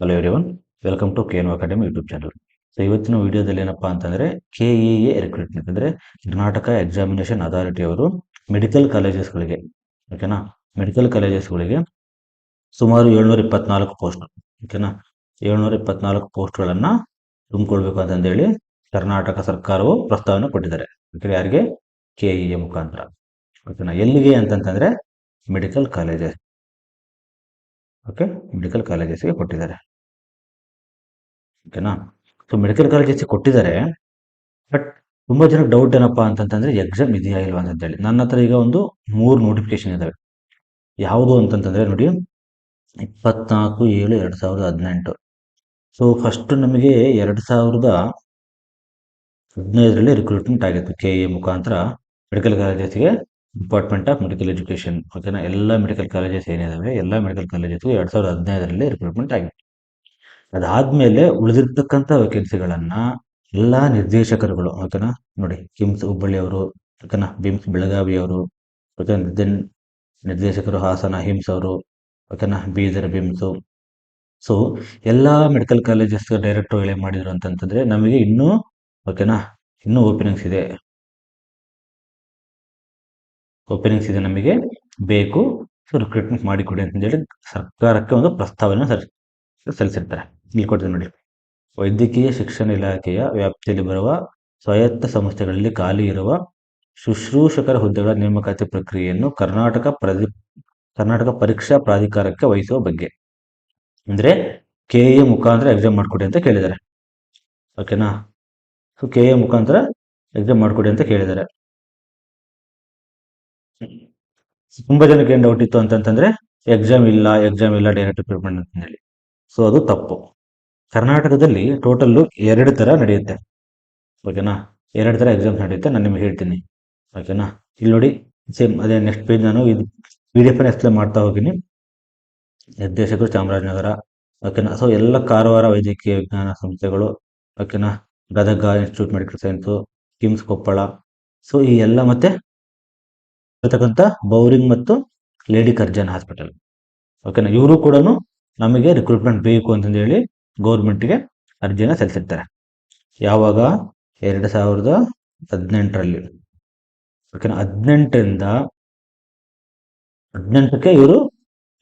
Hello everyone, welcome to KNO academy YouTube channel. So ಇವತ್ತಿನ ವಿಡಿಯೋದಲ್ಲಿ ಏನಪ್ಪಾ ಅಂತಂದ್ರೆ KEA ರಿಕ್ರೂಟ್ಮೆಂಟ್ ಅಂದ್ರೆ ಕರ್ನಾಟಕ ಎಕ್ಸಾಮಿನೇಷನ್ ಅಥಾರಿಟಿ ಅವರು ಮೆಡಿಕಲ್ ಕಾಲೇಜಸ್ಗಳಿಗೆ, ಓಕೆನಾ, ಮೆಡಿಕಲ್ ಕಾಲೇಜಸ್ಗಳಿಗೆ ಸುಮಾರು 724 ಪೋಸ್ಟ್, ಓಕೆನಾ, 724 ಪೋಸ್ಟ್ಗಳನ್ನು ತುಂಬಿಕೊಳ್ಬೇಕು ಅಂತಂದೇಳಿ ಕರ್ನಾಟಕ ಸರ್ಕಾರವು ಪ್ರಸ್ತಾವನೆ ಕೊಟ್ಟಿದ್ದಾರೆ. ಓಕೆ, ಯಾರಿಗೆ? KEA ಮುಖಾಂತರ. ಓಕೆನಾ, ಎಲ್ಲಿಗೆ ಅಂತಂತಂದ್ರೆ ಮೆಡಿಕಲ್ ಕಾಲೇಜಸ್. ಓಕೆ, ಮೆಡಿಕಲ್ ಕಾಲೇಜಸ್ಗೆ ಕೊಟ್ಟಿದ್ದಾರೆ. ಓಕೆನಾ, ಸೊ ಮೆಡಿಕಲ್ ಕಾಲೇಜಸ್ ಕೊಟ್ಟಿದ್ದಾರೆ. ಬಟ್ ತುಂಬಾ ಜನಕ್ಕೆ ಡೌಟ್ ಏನಪ್ಪಾ ಅಂತಂತಂದ್ರೆ ಎಕ್ಸಾಮ್ ಇದೆಯಾ ಇಲ್ವಾ ಅಂತೇಳಿ. ನನ್ನ ಹತ್ರ ಈಗ ಒಂದು 3 ನೋಟಿಫಿಕೇಶನ್ ಇದಾವೆ. ಯಾವುದು ಅಂತಂತಂದ್ರೆ ನೋಡಿ, 24/7/2018. ಸೊ ಫಸ್ಟ್ ನಮಗೆ 2015ರಲ್ಲಿ ರಿಕ್ರೂಟ್ಮೆಂಟ್ ಆಗಿತ್ತು KEA ಮುಖಾಂತರ ಮೆಡಿಕಲ್ ಕಾಲೇಜಸ್ಗೆ, ಡಿಪಾರ್ಟ್ಮೆಂಟ್ ಆಫ್ ಮೆಡಿಕಲ್ ಎಜುಕೇಶನ್. ಓಕೆನಾ, ಎಲ್ಲ ಮೆಡಿಕಲ್ ಕಾಲೇಜಸ್ ಏನಿದಾವೆ ಎಲ್ಲ ಮೆಡಿಕಲ್ ಕಾಲೇಜಸ್ಗೂ 2015ರಲ್ಲಿ ರಿಕ್ರೂಟ್ಮೆಂಟ್ ಆಗಿತ್ತು. ಅದಾದ್ಮೇಲೆ ಉಳಿದಿರ್ತಕ್ಕಂಥ ವೇಕೆನ್ಸಿಗಳನ್ನ ಎಲ್ಲಾ ನಿರ್ದೇಶಕರುಗಳು, ಓಕೆನಾ, ನೋಡಿ ಕಿಮ್ಸ್ ಹುಬ್ಬಳ್ಳಿ ಅವರು, ಓಕೆನಾ, ಬಿಮ್ಸ್ ಬೆಳಗಾವಿ ಅವರು, ಓಕೆನಾ, ನಿರ್ದೇಶಕರು ಹಾಸನ ಹಿಮ್ಸ್ ಅವರು, ಓಕೆನಾ, ಬೀದರ್ ಬಿಮ್ಸ್. ಸೊ ಎಲ್ಲಾ ಮೆಡಿಕಲ್ ಕಾಲೇಜಸ್ ಡೈರೆಕ್ಟರ್ಗಳು ಏನ್ ಮಾಡಿದ್ರು ಅಂತಂತಂದ್ರೆ ನಮಗೆ ಇನ್ನೂ, ಓಕೆನಾ, ಇನ್ನೂ ಓಪನಿಂಗ್ಸ್ ಇದೆ ನಮಗೆ ಬೇಕು, ಸೊ ರಿಕ್ರೂಟ್ಮೆಂಟ್ ಮಾಡಿಕೊಡಿ ಅಂತಂದೇಳಿ ಸರ್ಕಾರಕ್ಕೆ ಒಂದು ಪ್ರಸ್ತಾವನೆ ಸಲ್ಲಿಸಿರ್ತಾರೆ. ಇಲ್ಲಿ ಕೊಡ್ತೀನಿ ನೋಡಿ, ವೈದ್ಯಕೀಯ ಶಿಕ್ಷಣ ಇಲಾಖೆಯ ವ್ಯಾಪ್ತಿಯಲ್ಲಿ ಬರುವ ಸ್ವಾಯತ್ತ ಸಂಸ್ಥೆಗಳಲ್ಲಿ ಖಾಲಿ ಇರುವ ಶುಶ್ರೂಷಕರ ಹುದ್ದೆಗಳ ನೇಮಕಾತಿ ಪ್ರಕ್ರಿಯೆಯನ್ನು ಕರ್ನಾಟಕ ಪರೀಕ್ಷಾ ಪ್ರಾಧಿಕಾರಕ್ಕೆ ವಹಿಸುವ ಬಗ್ಗೆ. ಅಂದ್ರೆ KEA ಮುಖಾಂತರ ಎಕ್ಸಾಮ್ ಮಾಡ್ಕೊಡಿ ಅಂತ ಕೇಳಿದ್ದಾರೆ. ಓಕೆನಾ, ಸೊ KEA ಮುಖಾಂತರ ಎಕ್ಸಾಮ್ ಮಾಡ್ಕೊಡಿ ಅಂತ ಕೇಳಿದ್ದಾರೆ. ತುಂಬಾ ಜನಕ್ಕೆ ಏನ್ ಡೌಟ್ ಇತ್ತು ಅಂತಂತಂದ್ರೆ ಎಕ್ಸಾಮ್ ಇಲ್ಲ ಡೈರೆಕ್ಟ್ ರಿಕ್ರೂಟ್ಮೆಂಟ್ ಅಂತ ಹೇಳಿ. ಸೊ ಅದು ತಪ್ಪು. ಕರ್ನಾಟಕದಲ್ಲಿ ಟೋಟಲ್ 2 ತರ ನಡೆಯುತ್ತೆ. ಓಕೆನಾ, 2 ತರ ಎಕ್ಸಾಮ್ ನಡೆಯುತ್ತೆ, ನಾನು ನಿಮ್ಗೆ ಹೇಳ್ತೀನಿ. ಓಕೆನಾ, ಇಲ್ಲಿ ನೋಡಿ, ಸೇಮ್ ಅದೇ ನೆಕ್ಸ್ಟ್ ಪೇಜ್ ನಾನು ಇದು PDF ಎಕ್ಸ್ಪ್ಲೇನ್ ಮಾಡ್ತಾ ಹೋಗಿನಿ. ನಿರ್ದೇಶಕರು ಚಾಮರಾಜನಗರ, ಓಕೆನಾ, ಸೊ ಎಲ್ಲ ಕಾರವಾರ ವೈದ್ಯಕೀಯ ವಿಜ್ಞಾನ ಸಂಸ್ಥೆಗಳು, ಓಕೆನಾ, Gadag institute medical science, KIMS Koppal, so ಈ ಎಲ್ಲ ಮತ್ತೆ ಇರತಕ್ಕಂಥ ಬೌರಿಂಗ್ ಮತ್ತು ಲೇಡಿ ಕರ್ಜನ್ ಹಾಸ್ಪಿಟಲ್. ಓಕೆನಾ, ಇವರು ಕೂಡ ನಮಗೆ ರಿಕ್ರೂಟ್ಮೆಂಟ್ ಬೇಕು ಅಂತಂದು ಹೇಳಿ ಗೌರ್ಮೆಂಟ್ಗೆ ಅರ್ಜಿನ ಸಲ್ಲಿಸಿರ್ತಾರೆ. ಯಾವಾಗ? 2018ರಲ್ಲಿ. ಓಕೆನಾ, 18ಕ್ಕೆ ಇವರು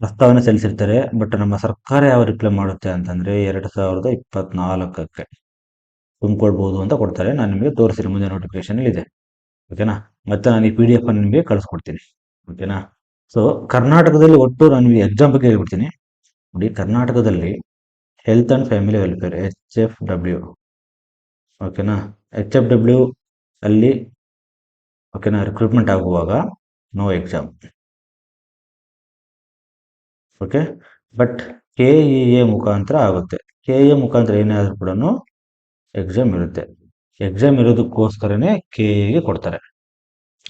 ಪ್ರಸ್ತಾವನೆ ಸಲ್ಲಿಸಿರ್ತಾರೆ. ಬಟ್ ನಮ್ಮ ಸರ್ಕಾರ ಯಾವ ರಿಪ್ಲೈ ಮಾಡುತ್ತೆ ಅಂತಂದ್ರೆ 2024ಕ್ಕೆ ತುಂಬಿಕೊಳ್ಬಹುದು ಅಂತ ಕೊಡ್ತಾರೆ. ನಾನು ನಿಮಗೆ ತೋರಿಸ್ತೀನಿ, ಮುಂದೆ ನೋಟಿಫಿಕೇಶನ್ ಇದೆ. ಓಕೆನಾ, ಮತ್ತೆ ನಾನು ಈ PDF ಅನ್ನು ನಿಮಗೆ ಕಳಿಸ್ಕೊಡ್ತೀನಿ. ಓಕೆನಾ, ಸೊ ಕರ್ನಾಟಕದಲ್ಲಿ ಒಟ್ಟು ನಾನು ನಿಮಗೆ ಎಕ್ಸಾಮ್ ಬಗ್ಗೆ ಹೇಳ್ಬಿಡ್ತೀನಿ. ನೋಡಿ, ಕರ್ನಾಟಕದಲ್ಲಿ health and family welfare HFW, ಓಕೆನಾ, HFW ಅಲ್ಲಿ, ಓಕೆನಾ, ರಿಕ್ರೂಟ್ಮೆಂಟ್ ಆಗುವಾಗ no exam. Okay, but KEA ಮುಖಾಂತರ ಆಗುತ್ತೆ. KEA ಮುಖಾಂತರ ಏನೇ ಆದ್ರೂ ಕೂಡ ಎಕ್ಸಾಮ್ ಇರುತ್ತೆ. ಎಕ್ಸಾಮ್ ಇರೋದಕ್ಕೋಸ್ಕರನೇ KEA ಕೊಡ್ತಾರೆ.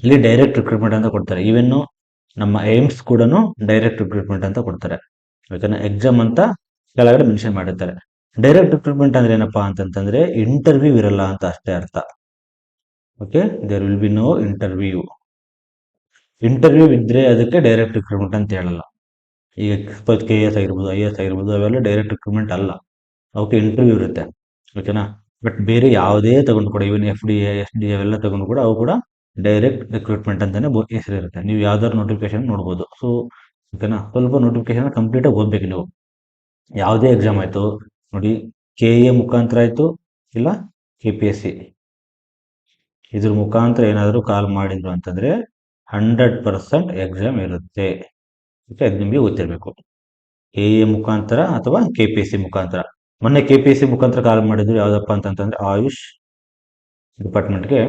ಇಲ್ಲಿ ಡೈರೆಕ್ಟ್ ರಿಕ್ರೂಟ್ಮೆಂಟ್ ಅಂತ ಕೊಡ್ತಾರೆ. ಈವನ್ ನಮ್ಮ ಏಮ್ಸ್ ಕೂಡ ಡೈರೆಕ್ಟ್ ರಿಕ್ರೂಟ್ಮೆಂಟ್ ಅಂತ ಕೊಡ್ತಾರೆ. ಓಕೆನಾ, ಎಕ್ಸಾಮ್ ಅಂತ ಕೆಳಗಡೆ ಮೆನ್ಷನ್ ಮಾಡಿರ್ತಾರೆ. ಡೈರೆಕ್ಟ್ ರಿಕ್ರೂಟ್ಮೆಂಟ್ ಅಂದ್ರೆ ಏನಪ್ಪಾ ಅಂತಂತಂದ್ರೆ ಇಂಟರ್ವ್ಯೂ ಇರಲ್ಲ ಅಂತ ಅಷ್ಟೇ ಅರ್ಥ. Okay, there will be no interview. Interview ಇದ್ರೆ ಅದಕ್ಕೆ ಡೈರೆಕ್ಟ್ ರಿಕ್ರೂಟ್ಮೆಂಟ್ ಅಂತ ಹೇಳಲ್ಲ. ಈಗ KS ಆಗಿರ್ಬೋದು, IAS ಆಗಿರ್ಬೋದು, ಅವೆಲ್ಲ ಡೈರೆಕ್ಟ್ ರಿಕ್ರೂಟ್ಮೆಂಟ್ ಅಲ್ಲ, ಅವಕ್ಕೆ ಇಂಟರ್ವ್ಯೂ ಇರುತ್ತೆ. ಓಕೆನಾ, ಬಟ್ ಬೇರೆ ಯಾವುದೇ ತಗೊಂಡು ಕೂಡ ಇವನ್ FDA SD ಅವೆಲ್ಲ ತಗೊಂಡು ಕೂಡ ಅವು ಕೂಡ ಡೈರೆಕ್ಟ್ ರಿಕ್ರೂಟ್ಮೆಂಟ್ ಅಂತಾನೆ ಹೆಸರಿರುತ್ತೆ. ನೀವು ಯಾವ್ದಾದ್ರು ನೋಟಿಫಿಕೇಶನ್ ನೋಡ್ಬೋದು. ಸೊ ಓಕೆನಾ, ಸ್ವಲ್ಪ ನೋಟಿಫಿಕೇಶನ್ ಕಂಪ್ಲೀಟ್ ಆಗಿ ಓದ್ಬೇಕು ನೀವು. ಯಾವುದೇ ಎಕ್ಸಾಮ್ ಆಯ್ತು ನೋಡಿ, KEA ಮುಖಾಂತರ ಆಯ್ತು ಇಲ್ಲ KPSC, ಇದ್ರ ಮುಖಾಂತರ ಏನಾದರೂ ಕಾಲ್ ಮಾಡಿದ್ರು ಅಂತಂದ್ರೆ 100% ಎಕ್ಸಾಮ್ ಇರುತ್ತೆ. ಅದು ನಿಮಗೆ ಗೊತ್ತಿರಬೇಕು. KEA ಮುಖಾಂತರ ಅಥವಾ KPSC ಮುಖಾಂತರ. ಮೊನ್ನೆ KPSC ಮುಖಾಂತರ ಕಾಲ್ ಮಾಡಿದ್ರು, ಯಾವ್ದಪ್ಪ ಅಂತಂತಂದ್ರೆ ಆಯುಷ್ ಡಿಪಾರ್ಟ್ಮೆಂಟ್ಗೆ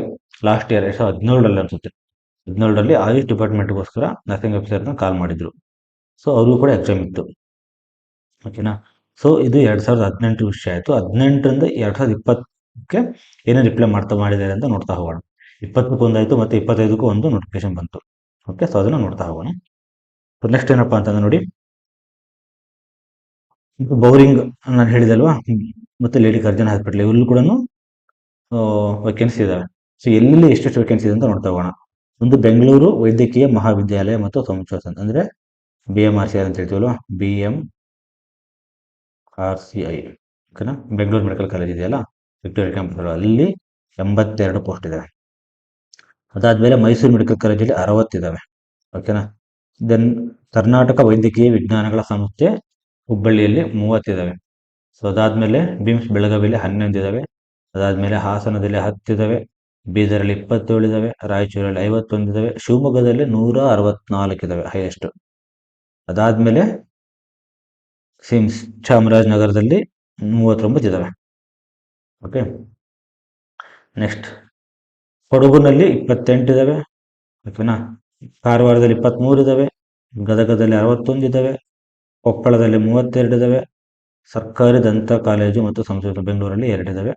ಲಾಸ್ಟ್ ಇಯರ್ 2017ರಲ್ಲಿ ಅನ್ಸುತ್ತೆ. 17ರಲ್ಲಿ ಆಯುಷ್ ಡಿಪಾರ್ಟ್ಮೆಂಟ್ಗೋಸ್ಕರ ನರ್ಸಿಂಗ್ ಆಫೀಸರ್ನ ಕಾಲ್ ಮಾಡಿದ್ರು. ಸೊ ಅವ್ರಿಗೂ ಕೂಡ ಎಕ್ಸಾಮ್ ಇತ್ತು. ಓಕೆನಾ, ಸೊ ಇದು 2018 ವಿಷಯ ಆಯ್ತು. 18ರಿಂದ 2020ಕ್ಕೆ ಏನೇ ರಿಪ್ಲೈ ಮಾಡಿದ್ದಾರೆ ಅಂತ ನೋಡ್ತಾ ಹೋಗೋಣ. 20ಕ್ಕೆ ಒಂದಾಯ್ತು, ಮತ್ತೆ 25ಕ್ಕೂ ಒಂದು ನೋಟಿಫಿಕೇಶನ್ ಬಂತು. ಓಕೆ, ಸೊ ಅದನ್ನ ನೋಡ್ತಾ ಹೋಗೋಣ. ನೆಕ್ಸ್ಟ್ ಏನಪ್ಪಾ ಅಂತಂದ್ರೆ ನೋಡಿ, ಬೌರಿಂಗ್ ನಾನು ಹೇಳಿದಲ್ವಾ, ಮತ್ತೆ ಲೇಡಿ ಕರ್ಜನ್ ಹಾಸ್ಪಿಟಲ್, ಇವ್ರಲ್ಲೂ ಕೂಡ ವೇಕೆನ್ಸಿ ಇದಾವೆ. ಸೊ ಎಲ್ಲಿ ಎಷ್ಟೆಷ್ಟು ವೇಕೆನ್ಸಿ ಇದೆ ಅಂತ ನೋಡ್ತಾ ಹೋಗೋಣ. ಒಂದು ಬೆಂಗಳೂರು ವೈದ್ಯಕೀಯ ಮಹಾವಿದ್ಯಾಲಯ ಮತ್ತು ಸಂಶೋಧನೆ, ಅಂದ್ರೆ BMRCR ಅಂತ ಹೇಳ್ತೀವಲ್ವಾ, RCI, ಓಕೆನಾ, ಬೆಂಗಳೂರು ಮೆಡಿಕಲ್ ಕಾಲೇಜ್ ಇದೆಯಲ್ಲ, ವಿಕ್ಟೋರಿಯಾ ಕ್ಯಾಂಪಸ್, ಅಲ್ಲಿ 82 ಪೋಸ್ಟ್ ಇದಾವೆ. ಅದಾದ್ಮೇಲೆ ಮೈಸೂರು ಮೆಡಿಕಲ್ ಕಾಲೇಜಲ್ಲಿ 60 ಇದಾವೆ. ಓಕೆನಾ. ದೆನ್ ಕರ್ನಾಟಕ ವೈದ್ಯಕೀಯ ವಿಜ್ಞಾನಗಳ ಸಂಸ್ಥೆ ಹುಬ್ಬಳ್ಳಿಯಲ್ಲಿ 30 ಇದಾವೆ. ಸೊ ಅದಾದ್ಮೇಲೆ ಬಿಮ್ಸ್ ಬೆಳಗಾವಿಯಲ್ಲಿ 11 ಇದಾವೆ. ಅದಾದ್ಮೇಲೆ ಹಾಸನದಲ್ಲಿ 10 ಇದಾವೆ. ಬೀದರಲ್ಲಿ 27 ಇದಾವೆ. ರಾಯಚೂರಲ್ಲಿ 51 ಇದಾವೆ. ಶಿವಮೊಗ್ಗದಲ್ಲಿ 164 ಇದಾವೆ, ಹೈಯೆಸ್ಟ್. ಅದಾದ್ಮೇಲೆ ಸಿಮ್ಸ್ ಚಾಮರಾಜನಗರದಲ್ಲಿ 39 ಇದಾವೆ. ಓಕೆ. ನೆಕ್ಸ್ಟ್ ಕೊಡಗುನಲ್ಲಿ 28 ಇದಾವೆ. ಓಕೆನಾ. ಕಾರವಾರದಲ್ಲಿ 23 ಇದಾವೆ. ಗದಗದಲ್ಲಿ 61 ಇದಾವೆ. ಕೊಪ್ಪಳದಲ್ಲಿ 32 ಇದಾವೆ. ಸರ್ಕಾರಿ ದಂತ ಕಾಲೇಜು ಮತ್ತು ಸಂಶೋಧನಾ ಬೆಂಗಳೂರಲ್ಲಿ 2 ಇದಾವೆ.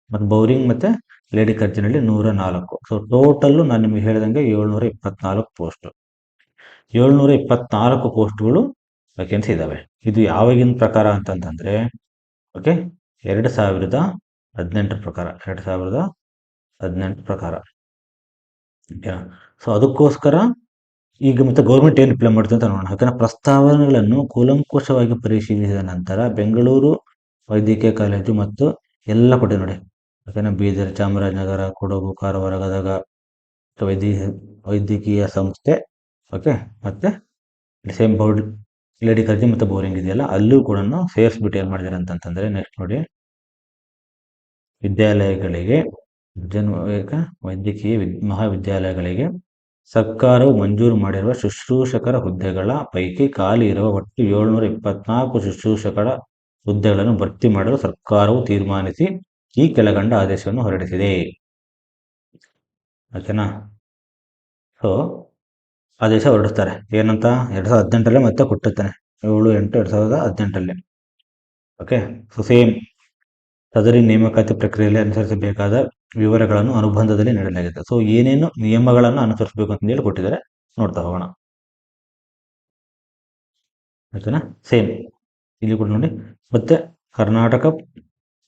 ಮತ್ತು ಬೌರಿಂಗ್ ಮತ್ತೆ ಲೇಡಿ ಕರ್ಜಿನಲ್ಲಿ 104. ಸೊ ಟೋಟಲ್ಲು ನಾನು ನಿಮಗೆ ಹೇಳಿದಂಗೆ 724 ಪೋಸ್ಟ್. 724 ಪೋಸ್ಟ್ಗಳು ವೇಕೆನ್ಸಿ ಇದಾವೆ. ಇದು ಯಾವಾಗಿನ ಪ್ರಕಾರ ಅಂತಂತಂದ್ರೆ, ಓಕೆ, 2018 ಪ್ರಕಾರ, 2018 ಪ್ರಕಾರ. ಓಕೆನಾ. ಸೊ ಅದಕ್ಕೋಸ್ಕರ ಈಗ ಮತ್ತೆ ಗೌರ್ಮೆಂಟ್ ಏನು ಅಪ್ಲೈ ಮಾಡುತ್ತೆ ಅಂತ ನೋಡೋಣ. ಯಾಕಂದ್ರೆ ಪ್ರಸ್ತಾವನೆಗಳನ್ನು ಕೂಲಂಕುಷವಾಗಿ ಪರಿಶೀಲಿಸಿದ ನಂತರ ಬೆಂಗಳೂರು ವೈದ್ಯಕೀಯ ಕಾಲೇಜು ಮತ್ತು ಎಲ್ಲ ಕೊಟ್ಟಿದೆ ನೋಡಿ. ಯಾಕಂದ್ರೆ ಬೀದರ್, ಚಾಮರಾಜನಗರ, ಕೊಡಗು, ಕಾರವಾರ, ಗದಗ ವೈದ್ಯಕೀಯ ಸಂಸ್ಥೆ, ಓಕೆ, ಮತ್ತೆ ಸೇಮ್ ಬೋರ್ಡ್ ಲೇಡಿ ಕರ್ಜಿ ಮತ್ತು ಬೋರಿಂಗ್ ಇದೆಯಲ್ಲ, ಅಲ್ಲೂ ಕೂಡ ಸೇರಿಸ್ಬಿಟ್ಟು ಏನು ಮಾಡಿದ್ದಾರೆ ಅಂತಂತಂದ್ರೆ, ನೆಕ್ಸ್ಟ್ ನೋಡಿ, ವಿದ್ಯಾಲಯಗಳಿಗೆ ವೈದ್ಯಕೀಯ ಮಹಾವಿದ್ಯಾಲಯಗಳಿಗೆ ಸರ್ಕಾರವು ಮಂಜೂರು ಮಾಡಿರುವ ಶುಶ್ರೂಷಕರ ಹುದ್ದೆಗಳ ಪೈಕಿ ಖಾಲಿ ಇರುವ ಒಟ್ಟು 724 ಶುಶ್ರೂಷಕರ ಹುದ್ದೆಗಳನ್ನು ಭರ್ತಿ ಮಾಡಲು ಸರ್ಕಾರವು ತೀರ್ಮಾನಿಸಿ ಈ ಕೆಳಗಂಡ ಆದೇಶವನ್ನು ಹೊರಡಿಸಿದೆ. ಓಕೆನಾ. ಸೊ ಆದೇಶ ಹೊರಡಿಸ್ತಾರೆ ಏನಂತ, 2018 ಮತ್ತೆ ಕೊಟ್ಟಿರ್ತಾನೆ, 7/8/2018. ಓಕೆ. ಸೊ ಸೇಮ್ ಸದರಿ ನೇಮಕಾತಿ ಪ್ರಕ್ರಿಯೆಯಲ್ಲಿ ಅನುಸರಿಸಬೇಕಾದ ವಿವರಗಳನ್ನು ಅನುಬಂಧದಲ್ಲಿ ನೀಡಲಾಗಿದೆ. ಸೊ ಏನೇನು ನಿಯಮಗಳನ್ನು ಅನುಸರಿಸಬೇಕು ಅಂತ ಹೇಳಿ ಕೊಟ್ಟಿದ್ದಾರೆ, ನೋಡ್ತಾ ಹೋಗೋಣ. ಓಕೆನಾ. ಸೇಮ್ ಇಲ್ಲಿ ಕೂಡ ನೋಡಿ. ಮತ್ತೆ ಕರ್ನಾಟಕ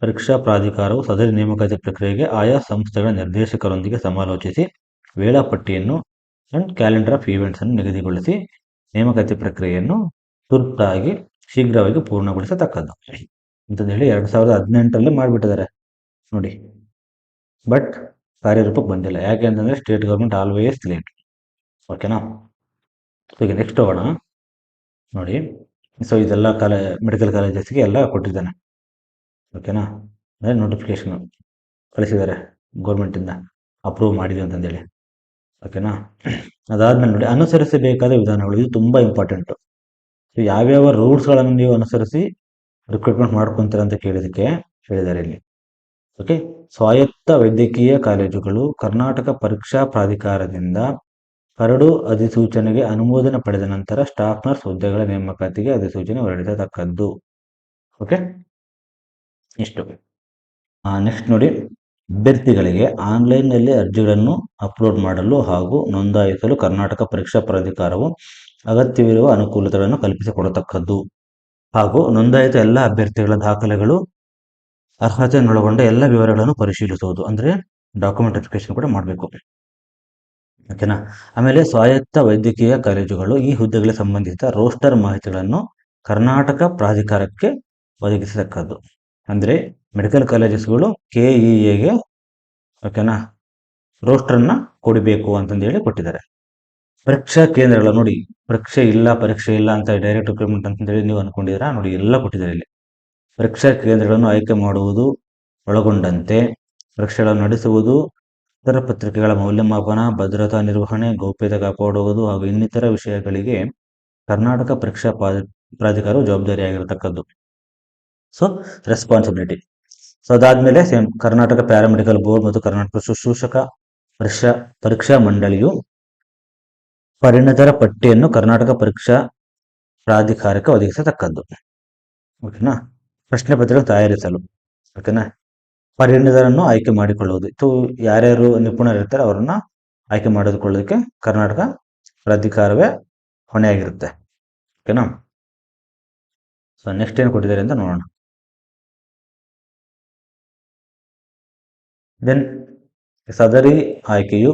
ಪರೀಕ್ಷಾ ಪ್ರಾಧಿಕಾರವು ಸದರಿ ನೇಮಕಾತಿ ಪ್ರಕ್ರಿಯೆಗೆ ಆಯಾ ಸಂಸ್ಥೆಗಳ ನಿರ್ದೇಶಕರೊಂದಿಗೆ ಸಮಾಲೋಚಿಸಿ ವೇಳಾಪಟ್ಟಿಯನ್ನು ಅಂಡ್ ಕ್ಯಾಲೆಂಡರ್ ಆಫ್ ಈವೆಂಟ್ಸ್ ಅನ್ನು ನಿಗದಿಗೊಳಿಸಿ ನೇಮಕಾತಿ ಪ್ರಕ್ರಿಯೆಯನ್ನು ತುರ್ತಾಗಿ ಶೀಘ್ರವಾಗಿ ಪೂರ್ಣಗೊಳಿಸತಕ್ಕದ್ದು ಅಂತಂದು ಹೇಳಿ 2018 ಮಾಡಿಬಿಟ್ಟಿದ್ದಾರೆ ನೋಡಿ. ಬಟ್ ಕಾರ್ಯರೂಪಕ್ಕೆ ಬಂದಿಲ್ಲ. ಯಾಕೆ ಅಂತಂದ್ರೆ ಸ್ಟೇಟ್ ಗೌರ್ಮೆಂಟ್ ಆಲ್ವೇಸ್ ಲೇಟ್. ಓಕೆನಾ. ಈಗ ನೆಕ್ಸ್ಟ್ ಹೋಗೋಣ ನೋಡಿ. ಸೊ ಇದೆಲ್ಲ ಮೆಡಿಕಲ್ ಕಾಲೇಜಸ್ಗೆ ಎಲ್ಲ ಕೊಟ್ಟಿದ್ದಾನೆ. ಓಕೆನಾ. ಅಂದರೆ ನೋಟಿಫಿಕೇಶನ್ ಕಳಿಸಿದ್ದಾರೆ ಗೌರ್ಮೆಂಟಿಂದ, ಅಪ್ರೂವ್ ಮಾಡಿದೆ ಅಂತಂದೇಳಿ. ಓಕೆನಾ. ಅದಾದ್ಮೇಲೆ ನೋಡಿ, ಅನುಸರಿಸಬೇಕಾದ ವಿಧಾನಗಳು, ಇದು ತುಂಬ ಇಂಪಾರ್ಟೆಂಟು. ಯಾವ್ಯಾವ ರೂಲ್ಸ್ಗಳನ್ನು ನೀವು ಅನುಸರಿಸಿ ರಿಕ್ರೂಟ್ಮೆಂಟ್ ಮಾಡ್ಕೊತೀರ ಅಂತ ಕೇಳಿದಕ್ಕೆ ಹೇಳಿದ್ದಾರೆ ಇಲ್ಲಿ. ಓಕೆ. ಸ್ವಾಯತ್ತ ವೈದ್ಯಕೀಯ ಕಾಲೇಜುಗಳು ಕರ್ನಾಟಕ ಪರೀಕ್ಷಾ ಪ್ರಾಧಿಕಾರದಿಂದ ಕರಡು ಅಧಿಸೂಚನೆಗೆ ಅನುಮೋದನೆ ಪಡೆದ ನಂತರ ಸ್ಟಾಫ್ ನರ್ಸ್ ಹುದ್ದೆಗಳ ನೇಮಕಾತಿಗೆ ಅಧಿಸೂಚನೆ ಹೊರಡಿಸತಕ್ಕದ್ದು. ಓಕೆ, ಇಷ್ಟು. ನೆಕ್ಸ್ಟ್ ನೋಡಿ, ಅಭ್ಯರ್ಥಿಗಳಿಗೆ ಆನ್ಲೈನ್ನಲ್ಲಿ ಅರ್ಜಿಗಳನ್ನು ಅಪ್ಲೋಡ್ ಮಾಡಲು ಹಾಗೂ ನೋಂದಾಯಿಸಲು ಕರ್ನಾಟಕ ಪರೀಕ್ಷಾ ಪ್ರಾಧಿಕಾರವು ಅಗತ್ಯವಿರುವ ಅನುಕೂಲತೆಗಳನ್ನು ಕಲ್ಪಿಸಿಕೊಡತಕ್ಕದ್ದು ಹಾಗೂ ನೋಂದಾಯಿತ ಎಲ್ಲ ಅಭ್ಯರ್ಥಿಗಳ ದಾಖಲೆಗಳು ಅರ್ಹತೆಯನ್ನೊಳಗೊಂಡ ಎಲ್ಲ ವಿವರಗಳನ್ನು ಪರಿಶೀಲಿಸುವುದು, ಅಂದರೆ ಡಾಕ್ಯುಮೆಂಟ್ ವೆರಿಫಿಕೇಶನ್ ಕೂಡ ಮಾಡಬೇಕು. ಓಕೆನಾ. ಆಮೇಲೆ ಸ್ವಾಯತ್ತ ವೈದ್ಯಕೀಯ ಕಾಲೇಜುಗಳು ಈ ಹುದ್ದೆಗಳಿಗೆ ಸಂಬಂಧಿಸಿದ ರೋಸ್ಟರ್ ಮಾಹಿತಿಗಳನ್ನು ಕರ್ನಾಟಕ ಪ್ರಾಧಿಕಾರಕ್ಕೆ ಒದಗಿಸತಕ್ಕದ್ದು. ಅಂದರೆ ಮೆಡಿಕಲ್ ಕಾಲೇಜಸ್ಗಳು KEAಗೆ ಓಕೆನಾ ರೋಸ್ಟರ್ನ ಕೊಡಬೇಕು ಅಂತಂದು ಹೇಳಿ ಕೊಟ್ಟಿದ್ದಾರೆ. ಪರೀಕ್ಷಾ ಕೇಂದ್ರಗಳು ನೋಡಿ, ಪರೀಕ್ಷೆ ಇಲ್ಲ ಅಂತ ಡೈರೆಕ್ಟ್ ರಿಕ್ರೂಟ್ಮೆಂಟ್ ಅಂತಂದೇಳಿ ನೀವು ಅನ್ಕೊಂಡಿದ್ದೀರಾ, ನೋಡಿ ಎಲ್ಲ ಕೊಟ್ಟಿದ್ದಾರೆ ಇಲ್ಲಿ. ಪರೀಕ್ಷಾ ಕೇಂದ್ರಗಳನ್ನು ಆಯ್ಕೆ ಮಾಡುವುದು ಒಳಗೊಂಡಂತೆ ಪರೀಕ್ಷೆಗಳನ್ನು ನಡೆಸುವುದು, ಇತರ ಪತ್ರಿಕೆಗಳ ಮೌಲ್ಯಮಾಪನ, ಭದ್ರತಾ ನಿರ್ವಹಣೆ, ಗೌಪ್ಯತೆ ಕಾಪಾಡುವುದು ಹಾಗೂ ಇನ್ನಿತರ ವಿಷಯಗಳಿಗೆ ಕರ್ನಾಟಕ ಪರೀಕ್ಷಾ ಪ್ರಾಧಿಕಾರವು ಜವಾಬ್ದಾರಿಯಾಗಿರತಕ್ಕದ್ದು. So responsibility. ಸೊ ಅದಾದ್ಮೇಲೆ ಸೇಮ್ ಕರ್ನಾಟಕ ಪ್ಯಾರಾಮೆಡಿಕಲ್ ಬೋರ್ಡ್ ಮತ್ತು ಕರ್ನಾಟಕ ಶುಶ್ರೂಷಕ ಪರೀಕ್ಷಾ ಮಂಡಳಿಯು ಪರಿಣತರ ಪಟ್ಟಿಯನ್ನು ಕರ್ನಾಟಕ ಪರೀಕ್ಷಾ ಪ್ರಾಧಿಕಾರಕ್ಕೆ ಒದಗಿಸತಕ್ಕದ್ದು. ಓಕೆನಾ. ಪ್ರಶ್ನೆ ಪತ್ರಿಕೆ ತಯಾರಿಸಲು, ಓಕೆನಾ, ಪರಿಣಿತರನ್ನು ಆಯ್ಕೆ ಮಾಡಿಕೊಳ್ಳುವುದು. ಇದು ಯಾರ್ಯಾರು ನಿಪುಣರಿರ್ತಾರೆ ಅವರನ್ನ ಆಯ್ಕೆ ಮಾಡಿಕೊಳ್ಳೋದಕ್ಕೆ ಕರ್ನಾಟಕ ಪ್ರಾಧಿಕಾರವೇ ಹೊಣೆಯಾಗಿರುತ್ತೆ. ಓಕೆನಾ. ಸೊ ನೆಕ್ಸ್ಟ್ ಏನು ಕೊಟ್ಟಿದ್ದಾರೆ ಅಂತ ನೋಡೋಣ. ದೆನ್ ಸದರಿ ಆಯ್ಕೆಯು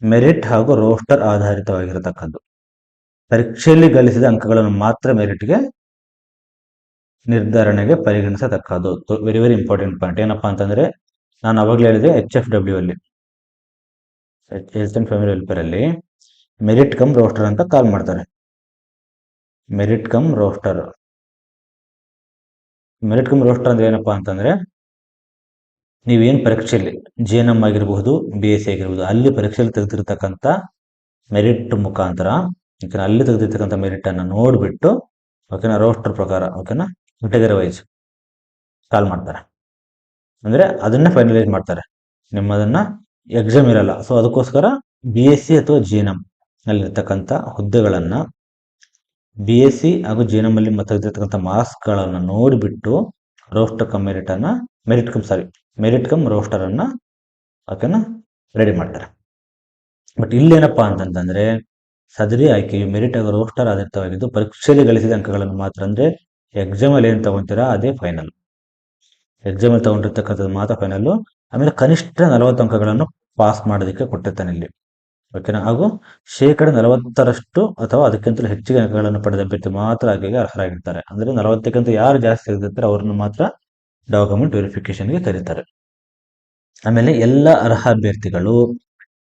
ಮೆರಿಟ್ ಹಾಗೂ ರೋಸ್ಟರ್ ಆಧಾರಿತವಾಗಿರತಕ್ಕದ್ದು. ಪರೀಕ್ಷೆಯಲ್ಲಿ ಗಳಿಸಿದ ಅಂಕಗಳನ್ನು ಮಾತ್ರ ಮೆರಿಟ್ಗೆ ನಿರ್ಧಾರಣೆಗೆ ಪರಿಗಣಿಸತಕ್ಕದ್ದು. Very very important point. ಏನಪ್ಪಾ ಅಂತಂದ್ರೆ ನಾನು ಅವಾಗಲೇ ಹೇಳಿದೆ HFW ಅಲ್ಲಿ, ಹೆಲ್ತ್ ಅಂಡ್ ಫ್ಯಾಮಿಲಿ ವೆಲ್ಫೇರ್ ಅಲ್ಲಿ ಮೆರಿಟ್ ಕಮ್ ರೋಸ್ಟರ್ ಅಂತ ಕಾಲ್ ಮಾಡ್ತಾರೆ. Merit cum roster. Merit cum roster ಅಂದ್ರೆ ಏನಪ್ಪಾ ಅಂತಂದ್ರೆ ನೀವೇನ್ ಪರೀಕ್ಷೆಯಲ್ಲಿ GNM ಆಗಿರಬಹುದು, BSc ಆಗಿರಬಹುದು, ಅಲ್ಲಿ ಪರೀಕ್ಷೆಯಲ್ಲಿ ತೆಗೆದಿರ್ತಕ್ಕಂಥ ಮೆರಿಟ್ ಮುಖಾಂತರ, ಓಕೆನಾ, ಅಲ್ಲಿ ತೆಗೆದಿರ್ತಕ್ಕಂಥ ಮೆರಿಟ್ ಅನ್ನ ನೋಡ್ಬಿಟ್ಟು, ಓಕೆನಾ, ರೋಸ್ಟರ್ ಪ್ರಕಾರ, ಓಕೆನಾ, ಕ್ಯಾಟಗರಿ ವೈಸ್ ಕಾಲ್ ಮಾಡ್ತಾರೆ. ಅಂದ್ರೆ ಅದನ್ನ ಫೈನಲೈಸ್ ಮಾಡ್ತಾರೆ. ನಿಮ್ಮದನ್ನ ಎಕ್ಸಾಮ್ ಇರಲ್ಲ. ಸೊ ಅದಕ್ಕೋಸ್ಕರ BSc ಅಥವಾ GNM ಅಲ್ಲಿರ್ತಕ್ಕಂಥ ಹುದ್ದೆಗಳನ್ನ BSc ಹಾಗೂ GNM ಅಲ್ಲಿ ತೆಗೆದಿರ್ತಕ್ಕಂಥ ಮಾರ್ಕ್ಸ್ ಗಳನ್ನ ನೋಡಿಬಿಟ್ಟು ರೋಸ್ಟರ್ ಕಮ್ ಮೆರಿಟ್ ಅನ್ನ ಮೆರಿಟ್ ಕಮ್ ರೋಸ್ಟರ್ ಅನ್ನ, ಓಕೆನಾ, ರೆಡಿ ಮಾಡ್ತಾರೆ. ಬಟ್ ಇಲ್ಲೇನಪ್ಪಾ ಅಂತಂದ್ರೆ ಸದರಿ ಆಯ್ಕೆಯು ಮೆರಿಟ್ ಹಾಗೂ ರೋಸ್ಟರ್ ಆಧಾರಿತವಾಗಿದ್ದು ಪರೀಕ್ಷೆಯಲ್ಲಿ ಗಳಿಸಿದ ಅಂಕಗಳನ್ನು ಮಾತ್ರ. ಅಂದ್ರೆ ಎಕ್ಸಾಮ್ ಅಲ್ಲಿ ಏನ್ ತಗೊಂತೀರಾ ಅದೇ ಫೈನಲ್. ಎಕ್ಸಾಮ್ ಅಲ್ಲಿ ತಗೊಂಡಿರ್ತಕ್ಕಂಥದ್ದು ಮಾತ್ರ ಫೈನಲ್. ಆಮೇಲೆ ಕನಿಷ್ಠ 40 ಅಂಕಗಳನ್ನು ಪಾಸ್ ಮಾಡೋದಕ್ಕೆ ಕೊಟ್ಟಿರ್ತಾನೆ ಇಲ್ಲಿ, ಓಕೆನಾ. ಹಾಗೂ 40% ಅಥವಾ ಅದಕ್ಕಿಂತಲೂ ಹೆಚ್ಚಿಗೆ ಅಂಕಗಳನ್ನು ಪಡೆದ ಅಭ್ಯರ್ಥಿ ಮಾತ್ರ ಆಯ್ಕೆಗೆ ಅರ್ಹರಾಗಿರ್ತಾರೆ. ಅಂದ್ರೆ 40ಕ್ಕಿಂತ ಯಾರು ಜಾಸ್ತಿ ತೆಗೆದಿರ್ತಾರೆ ಅವ್ರನ್ನ ಮಾತ್ರ ಡಾಕ್ಯುಮೆಂಟ್ ವೆರಿಫಿಕೇಶನ್ಗೆ ಕರೀತಾರೆ. ಆಮೇಲೆ ಎಲ್ಲ ಅರ್ಹ ಅಭ್ಯರ್ಥಿಗಳು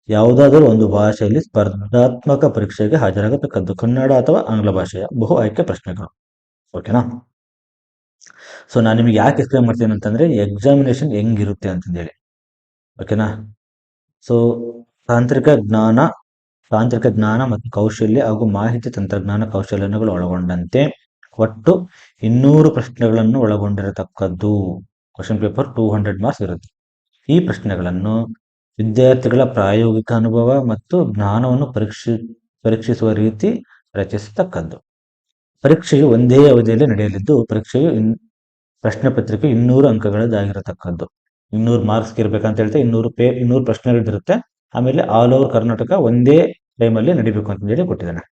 ಯಾವುದಾದರೂ ಒಂದು ಭಾಷೆಯಲ್ಲಿ ಸ್ಪರ್ಧಾತ್ಮಕ ಪರೀಕ್ಷೆಗೆ ಹಾಜರಾಗತಕ್ಕದ್ದು. ಕನ್ನಡ ಅಥವಾ ಆಂಗ್ಲ ಭಾಷೆಯ ಬಹು ಆಯ್ಕೆ ಪ್ರಶ್ನೆಗಳು, ಓಕೆನಾ. ಸೊ ನಾನು ನಿಮಗೆ ಯಾಕೆ ಎಕ್ಸ್ಪ್ಲೇನ್ ಮಾಡ್ತೀನಿ ಅಂತಂದ್ರೆ ಎಕ್ಸಾಮಿನೇಷನ್ ಹೆಂಗಿರುತ್ತೆ ಅಂತಂದೇಳಿ, ಓಕೆನಾ. ಸೊ ತಾಂತ್ರಿಕ ಜ್ಞಾನ ಮತ್ತು ಕೌಶಲ್ಯ ಹಾಗೂ ಮಾಹಿತಿ ತಂತ್ರಜ್ಞಾನ ಕೌಶಲ್ಯಗಳು ಒಳಗೊಂಡಂತೆ ಒಟ್ಟು 200 ಪ್ರಶ್ನೆಗಳನ್ನು ಒಳಗೊಂಡಿರತಕ್ಕದ್ದು. ಕ್ವಶನ್ ಪೇಪರ್ 200 ಮಾರ್ಕ್ಸ್ ಇರುತ್ತೆ. ಈ ಪ್ರಶ್ನೆಗಳನ್ನು ವಿದ್ಯಾರ್ಥಿಗಳ ಪ್ರಾಯೋಗಿಕ ಅನುಭವ ಮತ್ತು ಜ್ಞಾನವನ್ನು ಪರೀಕ್ಷಿಸುವ ರೀತಿ ರಚಿಸತಕ್ಕದ್ದು. ಪರೀಕ್ಷೆಯು ಒಂದೇ ಅವಧಿಯಲ್ಲಿ ನಡೆಯಲಿದ್ದು ಪರೀಕ್ಷೆಯು ಪ್ರಶ್ನೆ ಪತ್ರಿಕೆ 200 ಅಂಕಗಳದ್ದಾಗಿರತಕ್ಕದ್ದು. 200 ಮಾರ್ಕ್ಸ್ ಇರ್ಬೇಕಂತ ಹೇಳ್ತಾ 200 ಪ್ರಶ್ನೆಗಳಿರುತ್ತೆ. ಆಮೇಲೆ ಆಲ್ ಓವರ್ ಕರ್ನಾಟಕ ಒಂದೇ ಟೈಮಲ್ಲಿ ನಡಿಬೇಕು ಅಂತ ಹೇಳಿ ಕೊಟ್ಟಿದ್ದಾನೆ.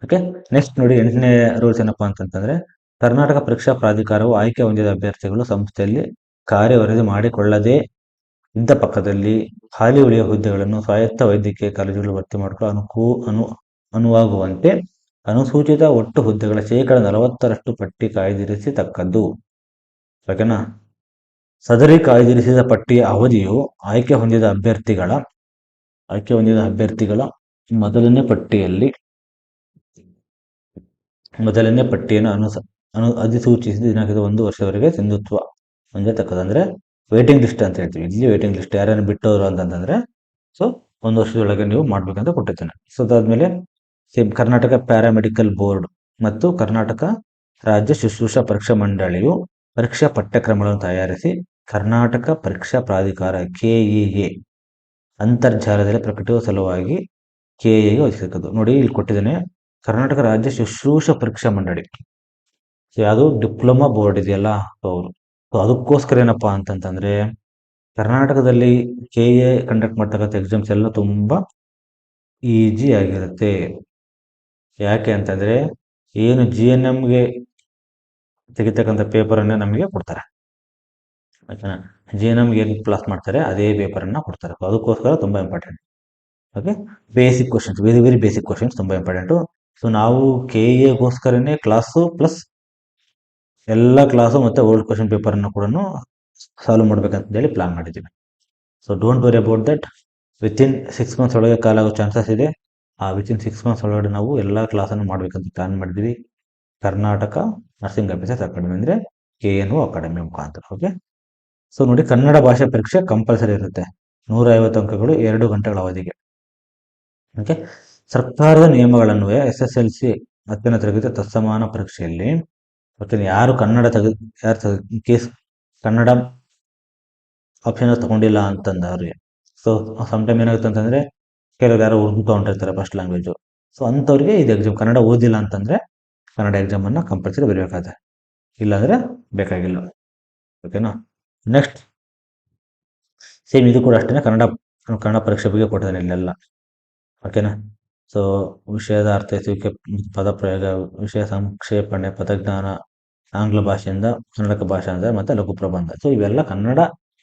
ಓಕೆ, ನೆಕ್ಸ್ಟ್ ನೋಡಿ 8ನೇ ರೂಲ್ಸ್ ಏನಪ್ಪಾ ಅಂತಂದ್ರೆ ಕರ್ನಾಟಕ ಪರೀಕ್ಷಾ ಪ್ರಾಧಿಕಾರವು ಆಯ್ಕೆ ಹೊಂದಿದ ಅಭ್ಯರ್ಥಿಗಳು ಸಂಸ್ಥೆಯಲ್ಲಿ ಕಾರ್ಯವರದಿ ಮಾಡಿಕೊಳ್ಳದೆ ಇದ್ದ ಪಕ್ಕದಲ್ಲಿ ಖಾಲಿ ಉಳಿಯುವ ಹುದ್ದೆಗಳನ್ನು ಸ್ವಾಯತ್ತ ವೈದ್ಯಕೀಯ ಕಾಲೇಜುಗಳು ಭರ್ತಿ ಮಾಡಿಕೊಳ್ಳಲು ಅನುವಾಗುವಂತೆ ಅನುಸೂಚಿತ ಒಟ್ಟು ಹುದ್ದೆಗಳ 40% ಪಟ್ಟಿ ಕಾಯ್ದಿರಿಸತಕ್ಕದ್ದು, ಓಕೆನಾ. ಸದರಿ ಕಾಯ್ದಿರಿಸಿದ ಪಟ್ಟಿಯ ಅವಧಿಯು ಆಯ್ಕೆ ಹೊಂದಿದ ಅಭ್ಯರ್ಥಿಗಳ ಮೊದಲನೇ ಪಟ್ಟಿಯನ್ನು ಅಧಿಸೂಚಿಸಿದ ದಿನಾಂಕದ 1 ವರ್ಷದವರೆಗೆ ಸಿಂಧುತ್ವ ಹೊಂದತಕ್ಕದ್ದು. ಅಂದ್ರೆ ವೇಟಿಂಗ್ ಲಿಸ್ಟ್ ಅಂತ ಹೇಳ್ತೀವಿ. ಇಲ್ಲಿ ವೇಟಿಂಗ್ ಲಿಸ್ಟ್ ಯಾರ್ಯಾರು ಬಿಟ್ಟವರು ಅಂತಂದ್ರೆ ಸೊ 1 ವರ್ಷದೊಳಗೆ ನೀವು ಮಾಡ್ಬೇಕಂತ ಕೊಟ್ಟಿರ್ತಾನೆ. ಸೊ ಅದಾದ್ಮೇಲೆ ಕರ್ನಾಟಕ ಪ್ಯಾರಾಮೆಡಿಕಲ್ ಬೋರ್ಡ್ ಮತ್ತು ಕರ್ನಾಟಕ ರಾಜ್ಯ ಶುಶ್ರೂಷಾ ಪರೀಕ್ಷಾ ಮಂಡಳಿಯು ಪರೀಕ್ಷಾ ಪಠ್ಯಕ್ರಮಗಳನ್ನು ತಯಾರಿಸಿ ಕರ್ನಾಟಕ ಪರೀಕ್ಷಾ ಪ್ರಾಧಿಕಾರ KEA ಅಂತರ್ಜಾಲದಲ್ಲಿ ಪ್ರಕಟಿಸುವ ಸಲುವಾಗಿ KEA ವಹಿಸತಕ್ಕದ್ದು. ನೋಡಿ ಇಲ್ಲಿ ಕೊಟ್ಟಿದ್ದೇನೆ, ಕರ್ನಾಟಕ ರಾಜ್ಯ ಶುಶ್ರೂಷಾ ಪರೀಕ್ಷಾ ಮಂಡಳಿ. ಯಾವುದು ಡಿಪ್ಲೊಮಾ ಬೋರ್ಡ್ ಇದೆಯಲ್ಲ ಅವರು. ಸೊ ಅದಕ್ಕೋಸ್ಕರ ಏನಪ್ಪಾ ಅಂತಂದ್ರೆ ಕರ್ನಾಟಕದಲ್ಲಿ KEA ಕಂಡಕ್ಟ್ ಮಾಡ್ತಕ್ಕಂಥ ಎಕ್ಸಾಮ್ಸ್ ಎಲ್ಲ ತುಂಬಾ ಈಜಿ ಆಗಿರುತ್ತೆ. ಯಾಕೆ ಅಂತಂದ್ರೆ ಏನು GNMಗೆ ತೆಗಿತಕ್ಕಂಥ ಪೇಪರ್ ಅನ್ನ ನಮಗೆ ಕೊಡ್ತಾರೆ, ಓಕೆನಾ. GNMಗೆ ಏನು ಕ್ಲಾಸ್ ಮಾಡ್ತಾರೆ ಅದೇ ಪೇಪರ್ ಅನ್ನ ಕೊಡ್ತಾರೆ. ಅದಕ್ಕೋಸ್ಕರ ತುಂಬಾ important. Okay, basic questions, very very basic questions ತುಂಬಾ ಇಂಪಾರ್ಟೆಂಟ್. ಸೊ ನಾವು KEAಗೋಸ್ಕರನೇ ಕ್ಲಾಸು ಪ್ಲಸ್ ಎಲ್ಲ ಕ್ಲಾಸು ಮತ್ತೆ ಓಲ್ಡ್ ಕ್ವಶನ್ ಪೇಪರ್ ಅನ್ನು ಕೂಡ ಸಾಲ್ವ್ ಮಾಡ್ಬೇಕಂತ ಹೇಳಿ ಪ್ಲಾನ್ ಮಾಡಿದ್ದೀವಿ. So don't worry about that. Within 6 months ಒಳಗೆ ಕಾಲ್ ಆಗೋ ಚಾನ್ಸಸ್ ಇದೆ. ವಿತಿನ್ 6 ಮಂತ್ಸ್ ಒಳಗಡೆ ನಾವು ಎಲ್ಲ ಕ್ಲಾಸನ್ನು ಮಾಡ್ಬೇಕಂತ ಪ್ಲಾನ್ ಮಾಡಿದ್ವಿ. ಕರ್ನಾಟಕ ನರ್ಸಿಂಗ್ ಆಫೀಸರ್ಸ್ ಅಕಾಡೆಮಿ ಅಂದ್ರೆ KNO ಅಕಾಡೆಮಿ ಮುಖಾಂತರ. ಓಕೆ, ಸೊ ನೋಡಿ ಕನ್ನಡ ಭಾಷೆ ಪರೀಕ್ಷೆ ಕಂಪಲ್ಸರಿ ಇರುತ್ತೆ. 150 ಅಂಕಗಳು 2 ಗಂಟೆಗಳ ಅವಧಿಗೆ. ಓಕೆ, ಸರ್ಕಾರದ ನಿಯಮಗಳನ್ವಯ SSLC 10ನೇ ತರಗತಿ ತತ್ಸಮಾನ ಪರೀಕ್ಷೆಯಲ್ಲಿ ಓಕೆ ಯಾರು ಕನ್ನಡ ಕೇಸ್ ಕನ್ನಡ ಆಪ್ಷನ್ ತಗೊಂಡಿಲ್ಲ ಅಂತಂದವ್ರಿಗೆ, ಸೊ ಸಮ್ಟೈಮ್ ಏನಾಗುತ್ತೆ ಅಂತಂದ್ರೆ ಕೆಲವರು ಯಾರು ಉರ್ದು ತಗೊಂಡಿರ್ತಾರೆ ಫಸ್ಟ್ ಲ್ಯಾಂಗ್ವೇಜ್. ಸೊ ಅಂಥವ್ರಿಗೆ ಇದು ಎಕ್ಸಾಮ್ ಕನ್ನಡ ಓದಿಲ್ಲ ಅಂತಂದ್ರೆ ಕನ್ನಡ ಎಕ್ಸಾಮ್ ಅನ್ನ ಕಂಪಲ್ಸರಿ ಬರೀಬೇಕಾಗುತ್ತೆ, ಇಲ್ಲಾಂದ್ರೆ ಬೇಕಾಗಿಲ್ಲ. ಓಕೆನಾ. ನೆಕ್ಸ್ಟ್ ಸೇಮ್ ಇದು ಕೂಡ ಅಷ್ಟೇ, ಕನ್ನಡ ಪರೀಕ್ಷೆ ಬಗ್ಗೆ ಕೊಟ್ಟಿದ್ದಾನೆ ಇಲ್ಲೆಲ್ಲ. ಓಕೆನಾ. ಸೊ ವಿಷಯದ ಅರ್ಥೈಸುವಿಕೆ, ಪದ ಪ್ರಯೋಗ, ವಿಷಯ ಸಂಕ್ಷೇಪಣೆ, ಪದಜ್ಞಾನ, ಆಂಗ್ಲ ಭಾಷೆಯಿಂದ ಕನ್ನಡಕ ಭಾಷಾಂತರ ಮತ್ತೆ ಲಘು ಪ್ರಬಂಧ. ಸೊ ಇವೆಲ್ಲ ಕನ್ನಡ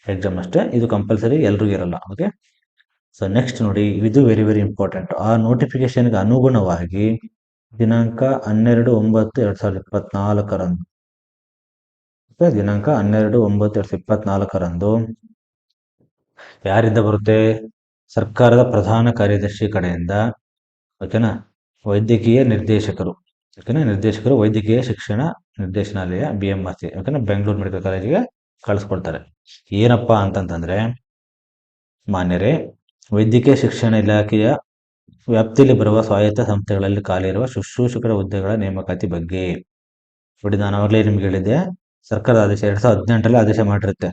ಎಕ್ಸಾಮ್ ಅಷ್ಟೇ, ಇದು ಕಂಪಲ್ಸರಿ ಎಲ್ರಿಗೂ ಇರಲ್ಲ. ಓಕೆ, ಸೊ ನೆಕ್ಸ್ಟ್ ನೋಡಿ, ಇದು ವೆರಿ ವೆರಿ ಇಂಪಾರ್ಟೆಂಟ್. ಆ ನೋಟಿಫಿಕೇಶನ್ಗೆ ಅನುಗುಣವಾಗಿ ದಿನಾಂಕ 12/9/2024ರಂದು ದಿನಾಂಕ 12/9/2024ರಂದು ಯಾರಿಂದ ಬರುತ್ತೆ? ಸರ್ಕಾರದ ಪ್ರಧಾನ ಕಾರ್ಯದರ್ಶಿ ಕಡೆಯಿಂದ, ಓಕೆನಾ, ವೈದ್ಯಕೀಯ ನಿರ್ದೇಶಕರು, ಓಕೆನಾ, ನಿರ್ದೇಶಕರು ವೈದ್ಯಕೀಯ ಶಿಕ್ಷಣ ನಿರ್ದೇಶನಾಲಯ BMRC, ಓಕೆನಾ, ಬೆಂಗಳೂರು ಮೆಡಿಕಲ್ ಕಾಲೇಜಿಗೆ ಕಳಿಸ್ಕೊಡ್ತಾರೆ. ಏನಪ್ಪಾ ಅಂತಂತಂದ್ರೆ, ಮಾನ್ಯರೇ, ವೈದ್ಯಕೀಯ ಶಿಕ್ಷಣ ಇಲಾಖೆಯ ವ್ಯಾಪ್ತಿಯಲ್ಲಿ ಬರುವ ಸ್ವಾಯತ್ತ ಸಂಸ್ಥೆಗಳಲ್ಲಿ ಖಾಲಿ ಇರುವ ಶುಶ್ರೂಷಕರ ಹುದ್ದೆಗಳ ನೇಮಕಾತಿ ಬಗ್ಗೆ. ನೋಡಿ, ನಾನು ಅವಾಗಲೇ ನಿಮ್ಗೆ ಹೇಳಿದ್ದೆ, ಸರ್ಕಾರದ ಆದೇಶ 2018ರಲ್ಲಿ ಆದೇಶ ಮಾಡಿರುತ್ತೆ.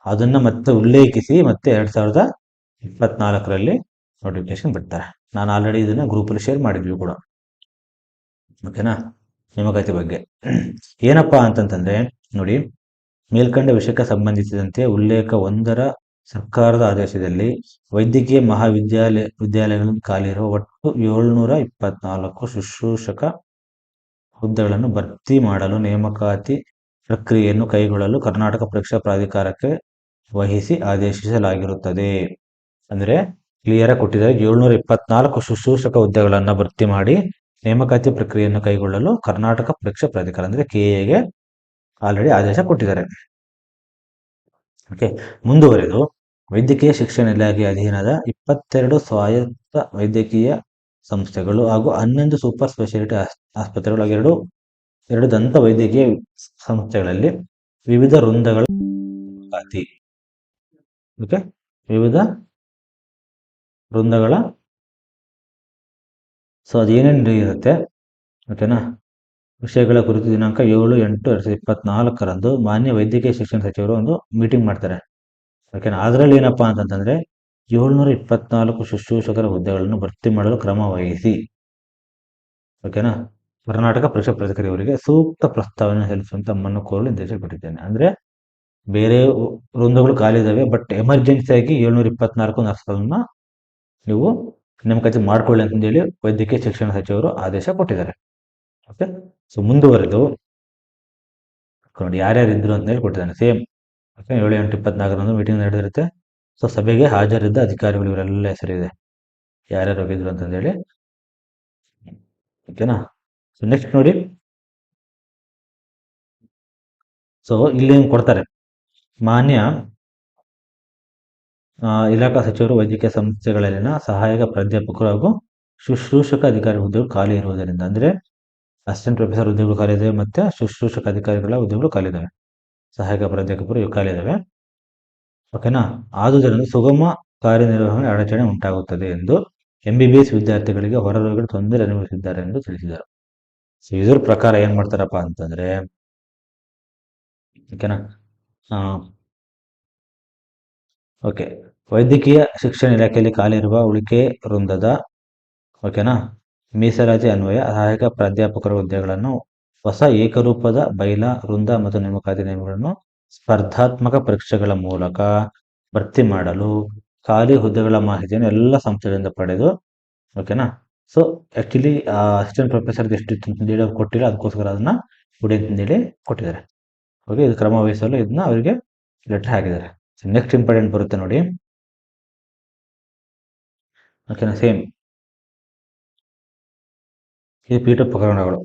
ಅದನ್ನ ಮತ್ತೆ ಉಲ್ಲೇಖಿಸಿ ಮತ್ತೆ 2024ರಲ್ಲಿ ನೋಟಿಫಿಕೇಶನ್ ಬಿಡ್ತಾರೆ. ನಾನು ಆಲ್ರೆಡಿ ಇದನ್ನ ಗ್ರೂಪಲ್ಲಿ ಶೇರ್ ಮಾಡಿದ್ವಿ ಕೂಡ, ಓಕೆನಾ, ನೇಮಕಾತಿ ಬಗ್ಗೆ. ಏನಪ್ಪಾ ಅಂತಂತಂದ್ರೆ, ನೋಡಿ, ಮೇಲ್ಕಂಡ ವಿಷಯಕ್ಕೆ ಸಂಬಂಧಿಸಿದಂತೆ ಉಲ್ಲೇಖ 1ರ ಸರ್ಕಾರದ ಆದೇಶದಲ್ಲಿ ವೈದ್ಯಕೀಯ ವಿದ್ಯಾಲಯಗಳಲ್ಲಿ ಖಾಲಿ ಇರುವ ಒಟ್ಟು 724 ಶುಶ್ರೂಷಕ ಹುದ್ದೆಗಳನ್ನು ಭರ್ತಿ ಮಾಡಲು ನೇಮಕಾತಿ ಪ್ರಕ್ರಿಯೆಯನ್ನು ಕೈಗೊಳ್ಳಲು ಕರ್ನಾಟಕ ಪರೀಕ್ಷಾ ಪ್ರಾಧಿಕಾರಕ್ಕೆ ವಹಿಸಿ ಆದೇಶಿಸಲಾಗಿರುತ್ತದೆ. ಅಂದ್ರೆ ಕ್ಲಿಯರ್ ಆಗಿ ಕೊಟ್ಟಿದ್ದಾರೆ, 724 ಶುಶ್ರೂಷಕ ಹುದ್ದೆಗಳನ್ನು ಭರ್ತಿ ಮಾಡಿ ನೇಮಕಾತಿ ಪ್ರಕ್ರಿಯೆಯನ್ನು ಕೈಗೊಳ್ಳಲು ಕರ್ನಾಟಕ ಪರೀಕ್ಷಾ ಪ್ರಾಧಿಕಾರ ಅಂದ್ರೆ KAಗೆ ಆಲ್ರೆಡಿ ಆದೇಶ ಕೊಟ್ಟಿದ್ದಾರೆ. ಓಕೆ, ಮುಂದುವರೆದು ವೈದ್ಯಕೀಯ ಶಿಕ್ಷಣ ಇಲಾಖೆ ಅಧೀನದ 22 ಸ್ವಾಯತ್ತ ವೈದ್ಯಕೀಯ ಸಂಸ್ಥೆಗಳು ಹಾಗೂ 11 ಸೂಪರ್ ಸ್ಪೆಷಾಲಿಟಿ ಆಸ್ಪತ್ರೆಗಳು ಹಾಗೂ ಎರಡು ದಂತ ವೈದ್ಯಕೀಯ ಸಂಸ್ಥೆಗಳಲ್ಲಿ ವಿವಿಧ ವೃಂದಗಳ ನೇಮಕಾತಿ. ಓಕೆ, ವಿವಿಧ ವೃಂದಗಳ, ಸೊ ಅದೇನೇನು ಇರುತ್ತೆ, ಓಕೆನಾ, ವಿಷಯಗಳ ಕುರಿತು ದಿನಾಂಕ 7/8/2024ರಂದು ಮಾನ್ಯ ವೈದ್ಯಕೀಯ ಶಿಕ್ಷಣ ಸಚಿವರು ಒಂದು ಮೀಟಿಂಗ್ ಮಾಡ್ತಾರೆ. ಓಕೆನಾ, ಅದರಲ್ಲಿ ಏನಪ್ಪಾ ಅಂತಂತಂದ್ರೆ 724 ಶುಶ್ರೂಷಕರ ಹುದ್ದೆಗಳನ್ನು ಭರ್ತಿ ಮಾಡಲು ಕ್ರಮ ವಹಿಸಿ, ಓಕೆನಾ, ಕರ್ನಾಟಕ ಪರೀಕ್ಷಾ ಪ್ರಾಧಿಕಾರ ಅವರಿಗೆ ಸೂಕ್ತ ಪ್ರಸ್ತಾವನೆ ಸಲ್ಲಿಸುವಂತೆ ತಮ್ಮನ್ನು ಕೋರಲು ನಿರ್ದೇಶಿಸಿಕೊಟ್ಟಿದ್ದೇನೆ. ಅಂದ್ರೆ ಬೇರೆ ವೃಂದಗಳು ಖಾಲಿ ಇದಾವೆ, ಬಟ್ ಎಮರ್ಜೆನ್ಸಿಯಾಗಿ 724 ನರ್ಸ್ಗಳನ್ನ ನೀವು ನೇಮಕಾತಿ ಮಾಡ್ಕೊಳ್ಳಿ ಅಂತೇಳಿ ವೈದ್ಯಕೀಯ ಶಿಕ್ಷಣ ಸಚಿವರು ಆದೇಶ ಕೊಟ್ಟಿದ್ದಾರೆ. ಓಕೆ, ಸೊ ಮುಂದುವರೆದು ನೋಡಿ ಯಾರ್ಯಾರು ಇದ್ರು ಅಂತ ಹೇಳಿ ಕೊಟ್ಟಿದ್ದಾನೆ. ಸೇಮ್, ಓಕೆ, 7/8/24ರಂದು ಮೀಟಿಂಗ್ ನಡೆದಿರುತ್ತೆ. ಸೊ ಸಭೆಗೆ ಹಾಜರಿದ್ದ ಅಧಿಕಾರಿಗಳು ಇವರೆಲ್ಲ ಹೆಸರಿದೆ, ಯಾರ್ಯಾರು ಹೋಗಿದ್ರು ಅಂತಂದೇಳಿ, ಓಕೆನಾ. ಸೊ ನೆಕ್ಸ್ಟ್ ನೋಡಿ, ಸೊ ಇಲ್ಲಿ ಕೊಡ್ತಾರೆ, ಮಾನ್ಯ ಇಲಾಖಾ ಸಚಿವರು ವೈದ್ಯಕೀಯ ಸಂಸ್ಥೆಗಳಲ್ಲಿನ ಸಹಾಯಕ ಪ್ರಾಧ್ಯಾಪಕರು ಹಾಗೂ ಶುಶ್ರೂಷಕ ಅಧಿಕಾರಿ ಹುದ್ದೆಗಳು ಖಾಲಿ ಇರುವುದರಿಂದ, ಅಂದ್ರೆ ಅಸಿಸ್ಟೆಂಟ್ ಪ್ರೊಫೆಸರ್ ಹುದ್ದೆಗಳು ಖಾಲಿ ಇದಾವೆ, ಮತ್ತೆ ಶುಶ್ರೂಷಕ ಅಧಿಕಾರಿಗಳ ಹುದ್ದೆಗಳು ಖಾಲಿ ಇದಾವೆ, ಸಹಾಯಕ ಪ್ರಾಧ್ಯಾಪಕರು ಇವು ಖಾಲಿ ಇದಾವೆ. ಓಕೆನಾ, ಆದುದರಿಂದ ಸುಗಮ ಕಾರ್ಯನಿರ್ವಹಣೆ ಅಡಚಣೆ ಉಂಟಾಗುತ್ತದೆ ಎಂದು MBBS ವಿದ್ಯಾರ್ಥಿಗಳಿಗೆ ಹೊರರೋಗಿಗಳು ತೊಂದರೆ ಅನುಭವಿಸಿದ್ದಾರೆ ಎಂದು ತಿಳಿಸಿದರು. ಸೊ ಇದ್ರ ಪ್ರಕಾರ ಏನ್ ಮಾಡ್ತಾರಪ್ಪ ಅಂತಂದ್ರೆ, ಓಕೆನಾ, ಓಕೆ, ವೈದ್ಯಕೀಯ ಶಿಕ್ಷಣ ಇಲಾಖೆಯಲ್ಲಿ ಖಾಲಿ ಇರುವ ಉಳಿಕೆ ವೃಂದದ, ಓಕೆನಾ, ಮೀಸಲಾತಿ ಅನ್ವಯ ಸಹಾಯಕ ಪ್ರಾಧ್ಯಾಪಕರ ಹುದ್ದೆಗಳನ್ನು ಹೊಸ ಏಕರೂಪದ ಬೈಲಾ ವೃಂದ ಮತ್ತು ನೇಮಕಾತಿ ನಿಯಮಗಳನ್ನು ಸ್ಪರ್ಧಾತ್ಮಕ ಪರೀಕ್ಷೆಗಳ ಮೂಲಕ ಭರ್ತಿ ಮಾಡಲು ಖಾಲಿ ಹುದ್ದೆಗಳ ಮಾಹಿತಿಯನ್ನು ಎಲ್ಲ ಸಂಸ್ಥೆಗಳಿಂದ ಪಡೆದು, ಓಕೆನಾ, ಸೊ ಆಕ್ಚುಲಿ ಅಸಿಸ್ಟೆಂಟ್ ಪ್ರೊಫೆಸರ್ ಎಷ್ಟಿತ್ತು ಅಂತೇಳಿ ಅವ್ರು ಕೊಟ್ಟಿಲ್ಲ, ಅದಕ್ಕೋಸ್ಕರ ಅದನ್ನ ಕೊಡಿ ಅಂತೇಳಿ ಕೊಟ್ಟಿದ್ದಾರೆ. ಓಕೆ, ಇದು ಕ್ರಮ ವಹಿಸಲು ಇದನ್ನ ಅವರಿಗೆ ಲೆಟರ್ ಹಾಕಿದ್ದಾರೆ. ನೆಕ್ಸ್ಟ್ ಇಂಪಾರ್ಟೆಂಟ್ ಬರುತ್ತೆ ನೋಡಿ, ಓಕೆನಾ, ಸೇಮ್ ಈ ಪೀಠೋಪಕರಣಗಳು,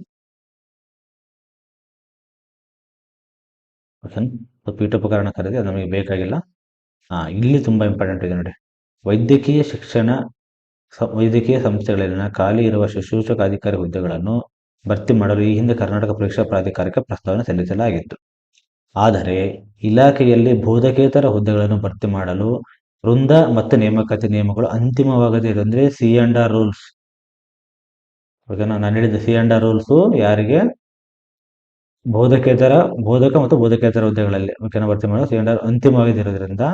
ಓಕೆನಾ, ಪೀಠೋಪಕರಣ ಖರೀದಿ ಅದು ನಮಗೆ ಬೇಕಾಗಿಲ್ಲ. ಇಲ್ಲಿ ತುಂಬಾ ಇಂಪಾರ್ಟೆಂಟ್ ಇದೆ ನೋಡಿ, ವೈದ್ಯಕೀಯ ಸಂಸ್ಥೆಗಳಲ್ಲಿನ ಖಾಲಿ ಇರುವ ಶುಶ್ರೂಷಕ ಅಧಿಕಾರಿ ಹುದ್ದೆಗಳನ್ನು ಭರ್ತಿ ಮಾಡಲು ಈ ಹಿಂದೆ ಕರ್ನಾಟಕ ಪರೀಕ್ಷಾ ಪ್ರಾಧಿಕಾರಕ್ಕೆ ಪ್ರಸ್ತಾವನೆ ಸಲ್ಲಿಸಲಾಗಿತ್ತು. ಆದರೆ ಇಲಾಖೆಯಲ್ಲಿ ಬೋಧಕೇತರ ಹುದ್ದೆಗಳನ್ನು ಭರ್ತಿ ಮಾಡಲು ವೃಂದ ಮತ್ತು ನೇಮಕಾತಿ ನಿಯಮಗಳು ಅಂತಿಮವಾಗದೇ ಇರೋ, ಅಂದ್ರೆ C&R ರೂಲ್ಸ್, ಓಕೆನಾ, ನಾನು ಹೇಳಿದ C&R ರೂಲ್ಸ್ ಯಾರಿಗೆ, ಬೋಧಕ ಮತ್ತು ಬೋಧಕೇತರ ಹುದ್ದೆಗಳಲ್ಲಿ, ಓಕೆನಾ, ಭರ್ತಿ ಮಾಡಲು C&R ಅಂತಿಮವಾಗಿರೋದ್ರಿಂದ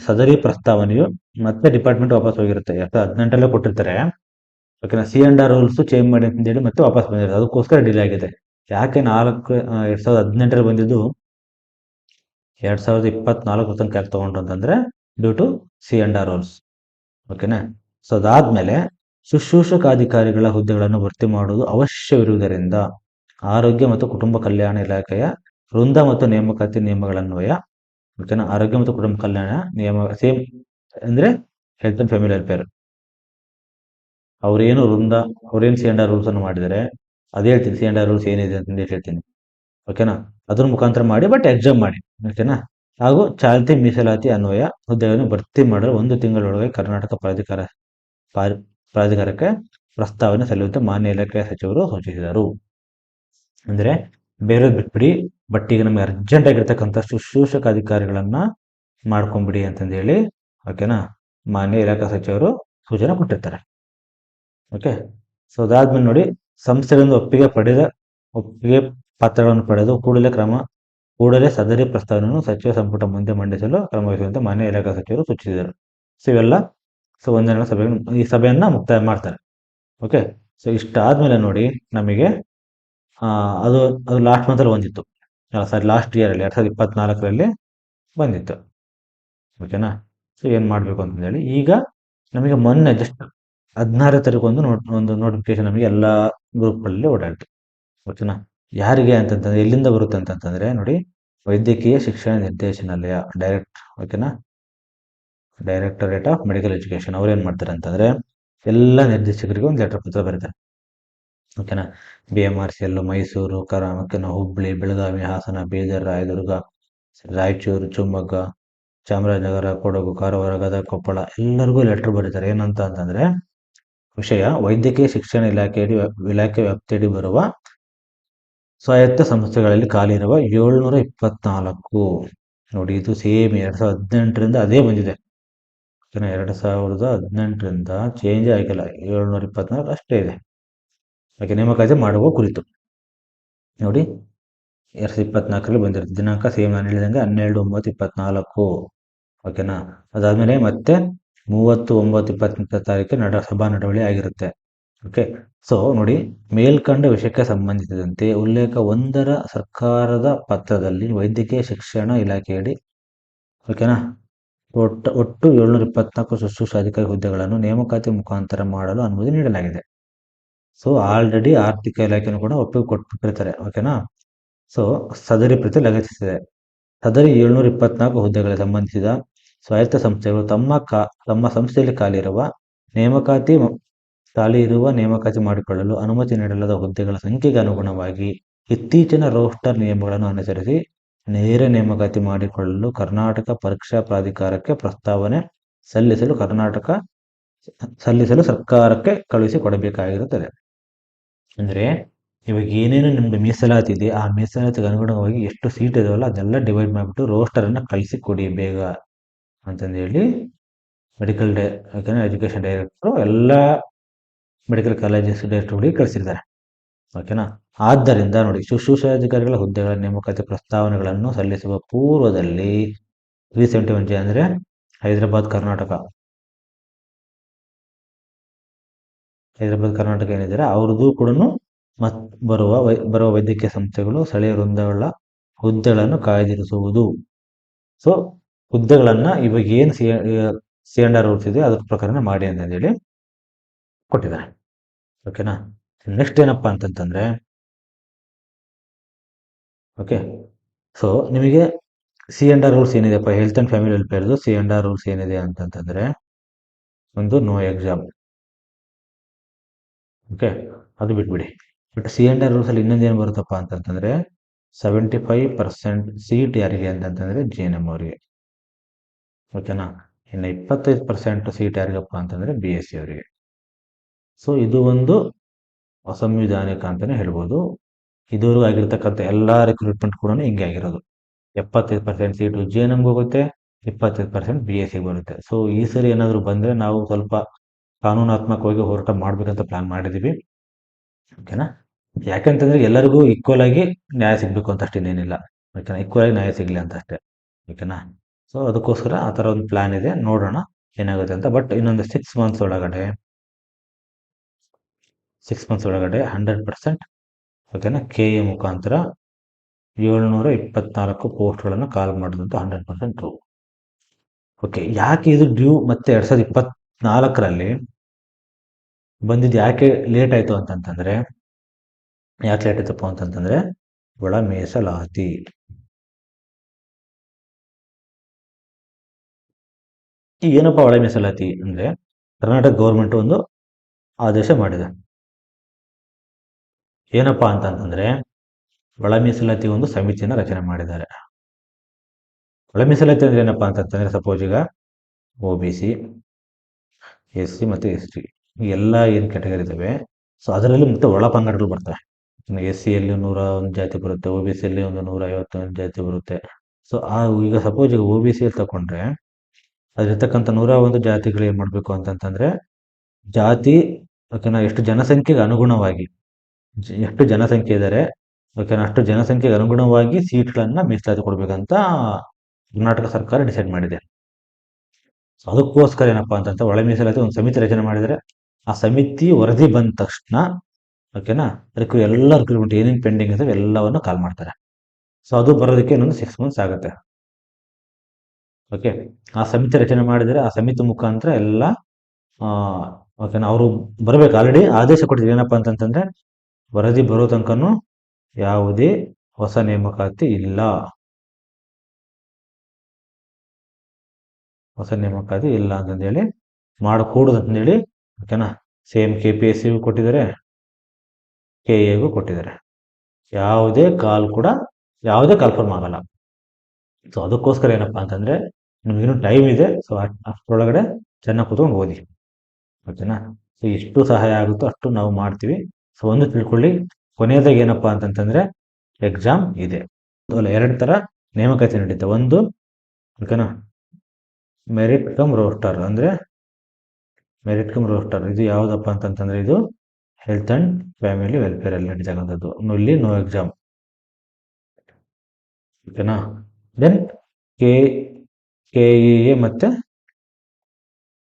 ಸದರಿ ಪ್ರಸ್ತಾವನೆಯು ಮತ್ತೆ ಡಿಪಾರ್ಟ್ಮೆಂಟ್ ವಾಪಸ್ ಹೋಗಿರುತ್ತೆ. 2018 ಕೊಟ್ಟಿರ್ತಾರೆ, ಓಕೆನಾ, C&R ರೂಲ್ಸ್ ಚೇಂಜ್ ಮಾಡಿ ಅಂತೇಳಿ ಮತ್ತೆ ವಾಪಸ್ ಬಂದಿರುತ್ತೆ, ಅದಕ್ಕೋಸ್ಕರ ಡಿಲೇ ಆಗಿದೆ. ಯಾಕೆ 2018 ಬಂದಿದ್ದು 2024 ತನಕ ಯಾಕೆ ತಗೊಂಡ್ರು ಅಂತಂದ್ರೆ ಡ್ಯೂ ಟು C&R ರೂಲ್ಸ್, ಓಕೆನಾ. ಸೊ ಅದಾದ್ಮೇಲೆ ಶುಶ್ರೂಷಕಾಧಿಕಾರಿಗಳ ಹುದ್ದೆಗಳನ್ನು ಭರ್ತಿ ಮಾಡುವುದು ಅವಶ್ಯವಿರುವುದರಿಂದ ಆರೋಗ್ಯ ಮತ್ತು ಕುಟುಂಬ ಕಲ್ಯಾಣ ಇಲಾಖೆಯ ವೃಂದ ಮತ್ತು ನೇಮಕಾತಿ ನಿಯಮಗಳನ್ವಯ, ಓಕೆನಾ, ಆರೋಗ್ಯ ಮತ್ತು ಕುಟುಂಬ ಕಲ್ಯಾಣ ನಿಯಮ ಸೇಮ್ ಅಂದ್ರೆ ಹೆಲ್ತ್ ಅಂಡ್ ಫ್ಯಾಮಿಲಿ ವೆಲ್ಫೇರ್, ಅವ್ರೇನು ವೃಂದ ಅವ್ರೇನು ಸಿ ಅಂಡ್ ಆರ್ ರೂಲ್ಸ್ ಅನ್ನು ಮಾಡಿದರೆ ಅದೇ ಹೇಳ್ತೀನಿ, ಸಿ ಅಂಡ್ ಆರ್ ರೂಲ್ಸ್ ಏನಿದೆ ಅಂತ ಹೇಳ್ತೀನಿ. ಓಕೆನಾ, ಅದ್ರ ಮುಖಾಂತರ ಮಾಡಿ, ಬಟ್ ಎಕ್ಸಾಮ್ ಮಾಡಿ. ಓಕೆನಾ. ಹಾಗೂ ಚಾಲ್ತಿ ಮೀಸಲಾತಿ ಅನ್ವಯ ಹುದ್ದೆಗಳನ್ನು ಭರ್ತಿ ಮಾಡಲು 1 ತಿಂಗಳೊಳಗೆ ಕರ್ನಾಟಕ ಪ್ರಾಧಿಕಾರಕ್ಕೆ ಪ್ರಸ್ತಾವನೆ ಸಲ್ಲಿಸುವಂತೆ ಮಾನ್ಯ ಇಲಾಖೆಯ ಸಚಿವರು ಸೂಚಿಸಿದರು. ಅಂದ್ರೆ ಬೇರೆ ಬಿಟ್ಬಿಡಿ, ಬಟ್ ಈಗ ನಮಗೆ ಅರ್ಜೆಂಟ್ ಆಗಿರ್ತಕ್ಕಂಥ ಶುಶ್ರೂಷಕ ಅಧಿಕಾರಿಗಳನ್ನ ಮಾಡ್ಕೊಂಬಿಡಿ ಅಂತಂದು ಹೇಳಿ, ಓಕೆನಾ, ಮಾನ್ಯ ಇಲಾಖಾ ಸಚಿವರು ಸೂಚನೆ ಕೊಟ್ಟಿರ್ತಾರೆ. ಓಕೆ. ಸೊ ಅದಾದ್ಮೇಲೆ ನೋಡಿ, ಸಂಸ್ಥೆಗಳಿಂದ ಒಪ್ಪಿಗೆ ಪತ್ರಗಳನ್ನು ಪಡೆದು ಕೂಡಲೇ ಸದರಿ ಪ್ರಸ್ತಾವನೆಯನ್ನು ಸಚಿವ ಸಂಪುಟ ಮುಂದೆ ಮಂಡಿಸಲು ಕ್ರಮ ವಹಿಸುವಂತೆ ಮಾನ್ಯ ಇಲಾಖಾ ಸಚಿವರು ಸೂಚಿಸಿದರು. ಸೊ ಇವೆಲ್ಲ ಒಂದನೇ ಈ ಸಭೆಯನ್ನ ಮುಕ್ತಾಯ ಮಾಡ್ತಾರೆ. ಓಕೆ. ಸೊ ಇಷ್ಟಾದ್ಮೇಲೆ ನೋಡಿ, ನಮಗೆ ಅದು ಲಾಸ್ಟ್ ಮಂತಲ್ಲಿ ಬಂದಿತ್ತು, ಸಾರಿ ಲಾಸ್ಟ್ ಇಯರಲ್ಲಿ 2024ರಲ್ಲಿ ಬಂದಿತ್ತು. ಓಕೆನಾ. ಸೊ ಏನು ಮಾಡಬೇಕು ಅಂತಂದೇಳಿ, ಈಗ ನಮಗೆ ಮೊನ್ನೆ ಜಸ್ಟ್ 16ನೇ ತಾರೀಕು ಒಂದು ನೋಟಿಫಿಕೇಶನ್ ನಮಗೆ ಎಲ್ಲ ಗ್ರೂಪ್ಗಳಲ್ಲಿ ಓಡಾಡ್ತು. ಓಕೆನಾ. ಯಾರಿಗೆ ಅಂತಂತಂದ್ರೆ, ಎಲ್ಲಿಂದ ಬರುತ್ತೆ ಅಂತಂತಂದ್ರೆ ನೋಡಿ, ವೈದ್ಯಕೀಯ ಶಿಕ್ಷಣ ನಿರ್ದೇಶನಾಲಯ ಓಕೆನಾ, ಡೈರೆಕ್ಟರೇಟ್ ಆಫ್ ಮೆಡಿಕಲ್ ಎಜುಕೇಶನ್ ಅವ್ರು ಏನು ಮಾಡ್ತಾರೆ ಅಂತಂದ್ರೆ, ಎಲ್ಲ ನಿರ್ದೇಶಕರಿಗೆ ಒಂದು ಲೆಟರ್ ಪತ್ರ ಬರೀತಾರೆ. ಓಕೆನಾ. BMRCL, ಮೈಸೂರು, ಓಕೆನಾ, ಹುಬ್ಳಿ, ಬೆಳಗಾವಿ, ಹಾಸನ, ಬೀದರ್, ರಾಯದುರ್ಗ, ರಾಯಚೂರು, ಶಿವಮೊಗ್ಗ, ಚಾಮರಾಜನಗರ, ಕೊಡಗು, ಕಾರವಾರ, ಗದಗ, ಕೊಪ್ಪಳ ಎಲ್ಲರಿಗೂ ಲೆಟರ್ ಬರೀತಾರೆ. ಏನಂತ ಅಂತಂದ್ರೆ, ವಿಷಯ ವೈದ್ಯಕೀಯ ಶಿಕ್ಷಣ ಇಲಾಖೆ ವ್ಯಾಪ್ತಿಯಡಿ ಬರುವ ಸ್ವಾಯತ್ತ ಸಂಸ್ಥೆಗಳಲ್ಲಿ ಖಾಲಿ ಇರುವ 724. ನೋಡಿ, ಇದು ಸೇಮ್ 2018ರಿಂದ ಅದೇ ಬಂದಿದೆ. 2018ರಿಂದ ಚೇಂಜ್ ಆಗಿಲ್ಲ, 724 ಅಷ್ಟೇ ಇದೆ. ಓಕೆ, ನೇಮಕಾತಿ ಮಾಡುವ ಕುರಿತು ನೋಡಿ 2024ರಲ್ಲಿ ಬಂದಿರುತ್ತೆ. ದಿನಾಂಕ ಸೇಮ್ ನಾನು ಹೇಳಿದಂಗೆ 12/9/24. ಓಕೆನಾ. ಅದಾದ್ಮೇಲೆ ಮತ್ತೆ 30/9/24 ಸಭಾ ನಡವಳಿ ಆಗಿರುತ್ತೆ. ಓಕೆ. ಸೊ ನೋಡಿ, ಮೇಲ್ಕಂಡ ವಿಷಯಕ್ಕೆ ಸಂಬಂಧಿಸಿದಂತೆ ಉಲ್ಲೇಖ 1ರ ಸರ್ಕಾರದ ಪತ್ರದಲ್ಲಿ ವೈದ್ಯಕೀಯ ಶಿಕ್ಷಣ ಇಲಾಖೆಯಡಿ ಓಕೆನಾ ಒಟ್ಟು 724 ಶುಶ್ರೂಷ ಅಧಿಕಾರಿ ಹುದ್ದೆಗಳನ್ನು ನೇಮಕಾತಿ ಮುಖಾಂತರ ಮಾಡಲು ಅನುಮತಿ ನೀಡಲಾಗಿದೆ. ಸೊ ಆಲ್ರೆಡಿ ಆರ್ಥಿಕ ಇಲಾಖೆಯನ್ನು ಕೂಡ ಒಪ್ಪಿಗೆ ಕೊಟ್ಬಿಟ್ಟಿರ್ತಾರೆ. ಓಕೆನಾ. ಸೊ ಸದರಿ ಪ್ರತಿ ಲಗತ್ತಿಸಿದೆ. ಸದರಿ 724 ಹುದ್ದೆಗಳಿಗೆ ಸಂಬಂಧಿಸಿದ ಸ್ವಾಯತ್ತ ಸಂಸ್ಥೆಗಳು ತಮ್ಮ ಸಂಸ್ಥೆಯಲ್ಲಿ ಖಾಲಿ ಇರುವ ನೇಮಕಾತಿ ಮಾಡಿಕೊಳ್ಳಲು ಅನುಮತಿ ನೀಡಲಾದ ಹುದ್ದೆಗಳ ಸಂಖ್ಯೆಗೆ ಅನುಗುಣವಾಗಿ ಇತ್ತೀಚಿನ ರೋಸ್ಟರ್ ನಿಯಮಗಳನ್ನು ಅನುಸರಿಸಿ ನೇರ ನೇಮಕಾತಿ ಮಾಡಿಕೊಳ್ಳಲು ಕರ್ನಾಟಕ ಪರೀಕ್ಷಾ ಪ್ರಾಧಿಕಾರಕ್ಕೆ ಪ್ರಸ್ತಾವನೆ ಸಲ್ಲಿಸಲು ಸರ್ಕಾರಕ್ಕೆ ಕಳುಹಿಸಿಕೊಡಬೇಕಾಗಿರುತ್ತದೆ. ಅಂದ್ರೆ ಇವಾಗ ಏನೇನು ನಿಮ್ದು ಮೀಸಲಾತಿ ಇದೆ, ಆ ಮೀಸಲಾತಿಗೆ ಅನುಗುಣವಾಗಿ ಎಷ್ಟು ಸೀಟ್ ಇದಾವಲ್ಲ ಅದೆಲ್ಲ ಡಿವೈಡ್ ಮಾಡಿಬಿಟ್ಟು ರೋಸ್ಟರ್ ಅನ್ನ ಕಳಿಸಿಕೊಡಿ ಬೇಗ ಅಂತಂದು ಹೇಳಿ ಮೆಡಿಕಲ್ ಎಜುಕೇಶನ್ ಡೈರೆಕ್ಟರ್ ಎಲ್ಲ ಮೆಡಿಕಲ್ ಕಾಲೇಜಸ್ ಡೈರೆಕ್ಟರ್ಗಳಿಗೆ ಕಳಿಸಿರ್ತಾರೆ. ಓಕೆನಾ. ಆದ್ದರಿಂದ ನೋಡಿ, ಶುಶ್ರೂಷಾಧಿಕಾರಿಗಳ ಹುದ್ದೆಗಳ ನೇಮಕಾತಿ ಪ್ರಸ್ತಾವನೆಗಳನ್ನು ಸಲ್ಲಿಸುವ ಪೂರ್ವದಲ್ಲಿ 371J ಅಂದ್ರೆ ಹೈದರಾಬಾದ್ ಕರ್ನಾಟಕ ಏನಿದ್ದಾರೆ ಅವ್ರದ್ದು ಕೂಡ ಬರುವ ವೈದ್ಯಕೀಯ ಸಂಸ್ಥೆಗಳು ಸ್ಥಳೀಯ ವೃಂದಗಳ ಹುದ್ದೆಗಳನ್ನು ಕಾಯ್ದಿರಿಸುವುದು. ಸೊ ಹುದ್ದೆಗಳನ್ನ ಇವಾಗ ಏನು C&R ರೂಲ್ಸ್ ಇದೆ ಅದ್ರ ಪ್ರಕಾರ ಮಾಡಿ ಅಂತ ಹೇಳಿ ಕೊಟ್ಟಿದ್ದಾರೆ. ಓಕೆನಾ. ನೆಕ್ಸ್ಟ್ ಏನಪ್ಪಾ ಅಂತಂತಂದ್ರೆ, ಓಕೆ, ಸೊ ನಿಮಗೆ C&R ರೂಲ್ಸ್ ಏನಿದೆಪ್ಪ, ಹೆಲ್ತ್ ಅಂಡ್ ಫ್ಯಾಮಿಲಿ ವೆಲ್ಫೇರ್ದು C&R ರೂಲ್ಸ್ ಏನಿದೆ ಅಂತಂತಂದ್ರೆ, ಒಂದು ನೋ ಎಕ್ಸಾಮ್. ಓಕೆ, ಅದು ಬಿಟ್ಬಿಡಿ. ಬಟ್ C&R ರೂಲ್ಸ್ ಅಲ್ಲಿ ಇನ್ನೊಂದು ಏನು ಬರುತ್ತಪ್ಪ ಅಂತಂತಂದ್ರೆ 75% ಸೀಟ್ ಯಾರಿಗೆ ಅಂತಂತಂದ್ರೆ JNM ಅವರಿಗೆ. ಓಕೆನಾ. ಇನ್ನು 25% ಸೀಟ್ ಯಾರಿಗಪ್ಪ ಅಂತಂದ್ರೆ BSc ಅವರಿಗೆ. ಸೊ ಇದು ಒಂದು ಅಸಂವಿಧಾನಿಕ ಅಂತಾನೆ ಹೇಳ್ಬೋದು. ಇದುವರೆಗೂ ಆಗಿರ್ತಕ್ಕಂಥ ಎಲ್ಲಾ ರಿಕ್ರೂಟ್ಮೆಂಟ್ ಕೂಡ ಹಿಂಗೆ ಆಗಿರೋದು. 75% ಸೀಟು JNM ಹೋಗುತ್ತೆ, 25% BSc ಬರುತ್ತೆ. ಸೊ ಈ ಸರಿ ಏನಾದ್ರು ಬಂದ್ರೆ ನಾವು ಸ್ವಲ್ಪ ಕಾನೂನಾತ್ಮಕವಾಗಿ ಹೋರಾಟ ಮಾಡ್ಬೇಕಂತ ಪ್ಲಾನ್ ಮಾಡಿದೀವಿ. ಓಕೆನಾ. ಯಾಕಂತಂದ್ರೆ ಎಲ್ಲರಿಗೂ ಈಕ್ವಲ್ ಆಗಿ ನ್ಯಾಯ ಸಿಗ್ಬೇಕು ಅಂತ ಅಷ್ಟೇ ಇನ್ನೇನಿಲ್ಲ. ಓಕೆನಾ. ಈಕ್ವಲ್ ಆಗಿ ನ್ಯಾಯ ಸಿಗ್ಲಿ ಅಂತ ಅಷ್ಟೇ. ಓಕೆನಾ. ಸೊ ಅದಕ್ಕೋಸ್ಕರ ಆ ಥರ ಒಂದು ಪ್ಲಾನ್ ಇದೆ, ನೋಡೋಣ ಏನಾಗುತ್ತೆ ಅಂತ. ಬಟ್ ಇನ್ನೊಂದು 6 ಮಂತ್ಸ್ ಒಳಗಡೆ 100% ಓಕೆನಾ KA ಮುಖಾಂತರ 724 ಪೋಸ್ಟ್ಗಳನ್ನು ಕಾಲ್ ಮಾಡೋದಂತ 100% ಟ್ರೂ. ಓಕೆ, ಯಾಕೆ ಇದು ಡ್ಯೂ ಮತ್ತೆ 2024ರಲ್ಲಿ ಬಂದಿದ್ದು ಯಾಕೆ ಲೇಟ್ ಆಯ್ತು ಅಂತಂತಂದ್ರೆ, ಯಾಕೆ ಲೇಟ್ ಆಯ್ತಪ್ಪ ಅಂತಂತಂದ್ರೆ ಒಳ ಮೀಸಲಾತಿ. ಏನಪ್ಪ ಒಳ ಮೀಸಲಾತಿ ಅಂದ್ರೆ, ಕರ್ನಾಟಕ ಗೌರ್ಮೆಂಟ್ ಒಂದು ಆದೇಶ ಮಾಡಿದೆ. ಏನಪ್ಪಾ ಅಂತಂತಂದ್ರೆ ಒಳ ಮೀಸಲಾತಿ ಒಂದು ಸಮಿತಿಯನ್ನು ರಚನೆ ಮಾಡಿದ್ದಾರೆ. ಒಳ ಮೀಸಲಾತಿ ಅಂದ್ರೆ ಏನಪ್ಪಾ ಅಂತಂತಂದ್ರೆ ಸಪೋಸ್ ಈಗ OBC, SC ಮತ್ತು ST ಈ ಎಲ್ಲ ಏನು ಕ್ಯಾಟಗರಿ ಇದಾವೆ, ಸೊ ಅದರಲ್ಲಿ ಮತ್ತೆ ಒಳ ಪಂಗಡಗಳು ಬರ್ತವೆ. SCಯಲ್ಲಿ 101 ಜಾತಿ ಬರುತ್ತೆ, OBCಯಲ್ಲಿ ಒಂದು 151 ಜಾತಿ ಬರುತ್ತೆ. ಸೊ ಈಗ ಸಪೋಸ್ ಈಗ OBCಯಲ್ಲಿ ತಗೊಂಡ್ರೆ ಅದಿರ್ತಕ್ಕಂಥ 101 ಜಾತಿಗಳು ಏನು ಮಾಡಬೇಕು ಅಂತಂತಂದ್ರೆ ಜಾತಿ ಓಕೆನಾ ಎಷ್ಟು ಜನಸಂಖ್ಯೆಗೆ ಅನುಗುಣವಾಗಿ ಎಷ್ಟು ಜನಸಂಖ್ಯೆ ಇದ್ದಾರೆ ಓಕೆನಾ ಅಷ್ಟು ಜನಸಂಖ್ಯೆಗೆ ಅನುಗುಣವಾಗಿ ಸೀಟ್ಗಳನ್ನ ಮೀಸಲಾತಿ ಕೊಡ್ಬೇಕಂತ ಕರ್ನಾಟಕ ಸರ್ಕಾರ ಡಿಸೈಡ್ ಮಾಡಿದೆ. ಸೊ ಅದಕ್ಕೋಸ್ಕರ ಏನಪ್ಪಾ ಅಂತಂತ ಒಳ ಮೀಸಲಾತಿ ಒಂದು ಸಮಿತಿ ರಚನೆ ಮಾಡಿದರೆ ಆ ಸಮಿತಿ ವರದಿ ಬಂದ ತಕ್ಷಣ ಓಕೆನಾ ಅದಕ್ಕೆ ಎಲ್ಲ ರಿಕ್ರೂಟ್ಮೆಂಟ್ ಏನೇನು ಪೆಂಡಿಂಗ್ ಇದಾವೆ ಎಲ್ಲವನ್ನು ಕಾಲ್ ಮಾಡ್ತಾರೆ. ಸೊ ಅದು ಬರೋದಕ್ಕೆ ಇನ್ನೊಂದು 6 months ಆಗುತ್ತೆ. ಓಕೆ, ಆ ಸಮಿತಿ ರಚನೆ ಮಾಡಿದರೆ ಆ ಸಮಿತಿ ಮುಖಾಂತರ ಎಲ್ಲ ಓಕೆನಾ ಅವರು ಬರಬೇಕು. ಆಲ್ರೆಡಿ ಆದೇಶ ಕೊಟ್ಟಿದ್ರು ಏನಪ್ಪಾ ಅಂತಂತಂದ್ರೆ ವರದಿ ಬರೋ ತನಕನೂ ಯಾವುದೇ ಹೊಸ ನೇಮಕಾತಿ ಇಲ್ಲ, ಅಂತಂದೇಳಿ ಮಾಡಕೂಡದು ಅಂತಂದೇಳಿ ಓಕೆನಾ ಸೇಮ್ KPSCಗೂ ಕೊಟ್ಟಿದ್ದಾರೆ, KAಗೂ ಕೊಟ್ಟಿದ್ದಾರೆ. ಯಾವುದೇ ಕಾಲ್ಫರ್ಮ್ ಆಗಲ್ಲ. ಸೊ ಅದಕ್ಕೋಸ್ಕರ ಏನಪ್ಪಾ ಅಂತಂದ್ರೆ ನಿಮ್ಗಿನ್ನೂ ಟೈಮ್ ಇದೆ. ಸೊ ಅಷ್ಟರೊಳಗಡೆ ಚೆನ್ನಾಗಿ ಕೂತ್ಕೊಂಡು ಓದಿ ಓಕೆನಾ. ಸೊ ಎಷ್ಟು ಸಹಾಯ ಆಗುತ್ತೋ ಅಷ್ಟು ನಾವು ಮಾಡ್ತೀವಿ. ಸೊ ಒಂದು ತಿಳ್ಕೊಳ್ಳಿ, ಕೊನೆಯದಾಗ ಏನಪ್ಪಾ ಅಂತಂತಂದ್ರೆ ಎಕ್ಸಾಮ್ ಇದೆ. 2 ಥರ ನೇಮಕಾತಿ ನಡೀತೆ. ಒಂದು ಓಕೆನಾ ಮೆರಿಟ್ ಕಮ್ ರೋಸ್ಟರ್ ಇದು ಯಾವುದಪ್ಪ ಅಂತಂತಂದ್ರೆ ಇದು ಹೆಲ್ತ್ ಅಂಡ್ ಫ್ಯಾಮಿಲಿ ವೆಲ್ಫೇರ್ ಅಲ್ಲಿ ನಡೀತಕ್ಕಂಥದ್ದು. ಇಲ್ಲಿ ನೋ ಎಕ್ಸಾಮ್ ಓಕೆನಾ. ದೆನ್ KEA ಮತ್ತೆ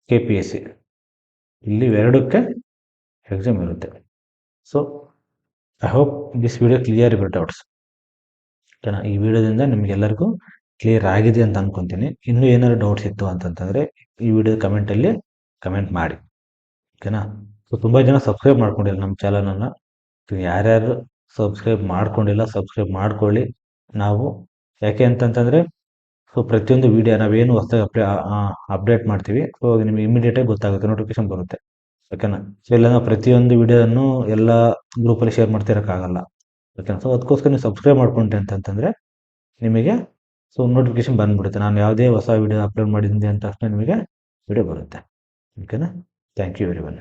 KPSC ಇಲ್ಲಿ ಎರಡಕ್ಕೆ ಎಕ್ಸಾಮ್ ಇರುತ್ತೆ. So I hope this video clear your doubts ಓಕೆನಾ. ಈ ವಿಡಿಯೋದಿಂದ ನಿಮಗೆಲ್ಲರಿಗೂ ಕ್ಲಿಯರ್ ಆಗಿದೆ ಅಂತ ಅನ್ಕೊಂತೀನಿ. ಇನ್ನೂ ಏನಾದ್ರು ಡೌಟ್ಸ್ ಇತ್ತು ಅಂತಂತಂದ್ರೆ ಈ ವಿಡಿಯೋ ಕಮೆಂಟಲ್ಲಿ ಕಮೆಂಟ್ ಮಾಡಿ ಓಕೆನಾ. ಸೊ ತುಂಬ ಜನ ಸಬ್ಸ್ಕ್ರೈಬ್ ಮಾಡ್ಕೊಂಡಿಲ್ಲ ನಮ್ಮ ಚಾನಲನ್ನು. ಯಾರ್ಯಾರು ಸಬ್ಸ್ಕ್ರೈಬ್ ಮಾಡ್ಕೊಂಡಿಲ್ಲ ಸಬ್ಸ್ಕ್ರೈಬ್ ಮಾಡ್ಕೊಳ್ಳಿ. ನಾವು ಯಾಕೆ ಅಂತಂತಂದ್ರೆ ಸೊ ಪ್ರತಿಯೊಂದು ವಿಡಿಯೋ ನಾವೇನು ಹೊಸದಾಗಿ ಅಪ್ಡೇಟ್ ಮಾಡ್ತೀವಿ ಸೊ ನಿಮಗೆ ಇಮಿಡಿಯೇಟಾಗಿ ಗೊತ್ತಾಗುತ್ತೆ, ನೋಟಿಫಿಕೇಶನ್ ಬರುತ್ತೆ ಓಕೆನಾ. ಸೊ ಇಲ್ಲ ನಾವು ಪ್ರತಿಯೊಂದು ವಿಡಿಯೋನು ಎಲ್ಲ ಗ್ರೂಪಲ್ಲಿ ಶೇರ್ ಮಾಡ್ತಿರೋಕ್ಕಾಗಲ್ಲ ಓಕೆನಾ. ಸೊ ಅದಕ್ಕೋಸ್ಕರ ನೀವು ಸಬ್ಸ್ಕ್ರೈಬ್ ಮಾಡ್ಕೊಂಡ್ರಿ ಅಂತಂತಂದರೆ ನಿಮಗೆ ಸೊ ನೋಟಿಫಿಕೇಶನ್ ಬಂದ್ಬಿಡುತ್ತೆ. ನಾನು ಯಾವುದೇ ಹೊಸ ವಿಡಿಯೋ ಅಪ್ಲೋಡ್ ಮಾಡಿದ್ದೀನಿ ಅಂತ ತಕ್ಷಣ ನಿಮಗೆ ವಿಡಿಯೋ ಬರುತ್ತೆ ಓಕೆನಾ. Thank you everyone.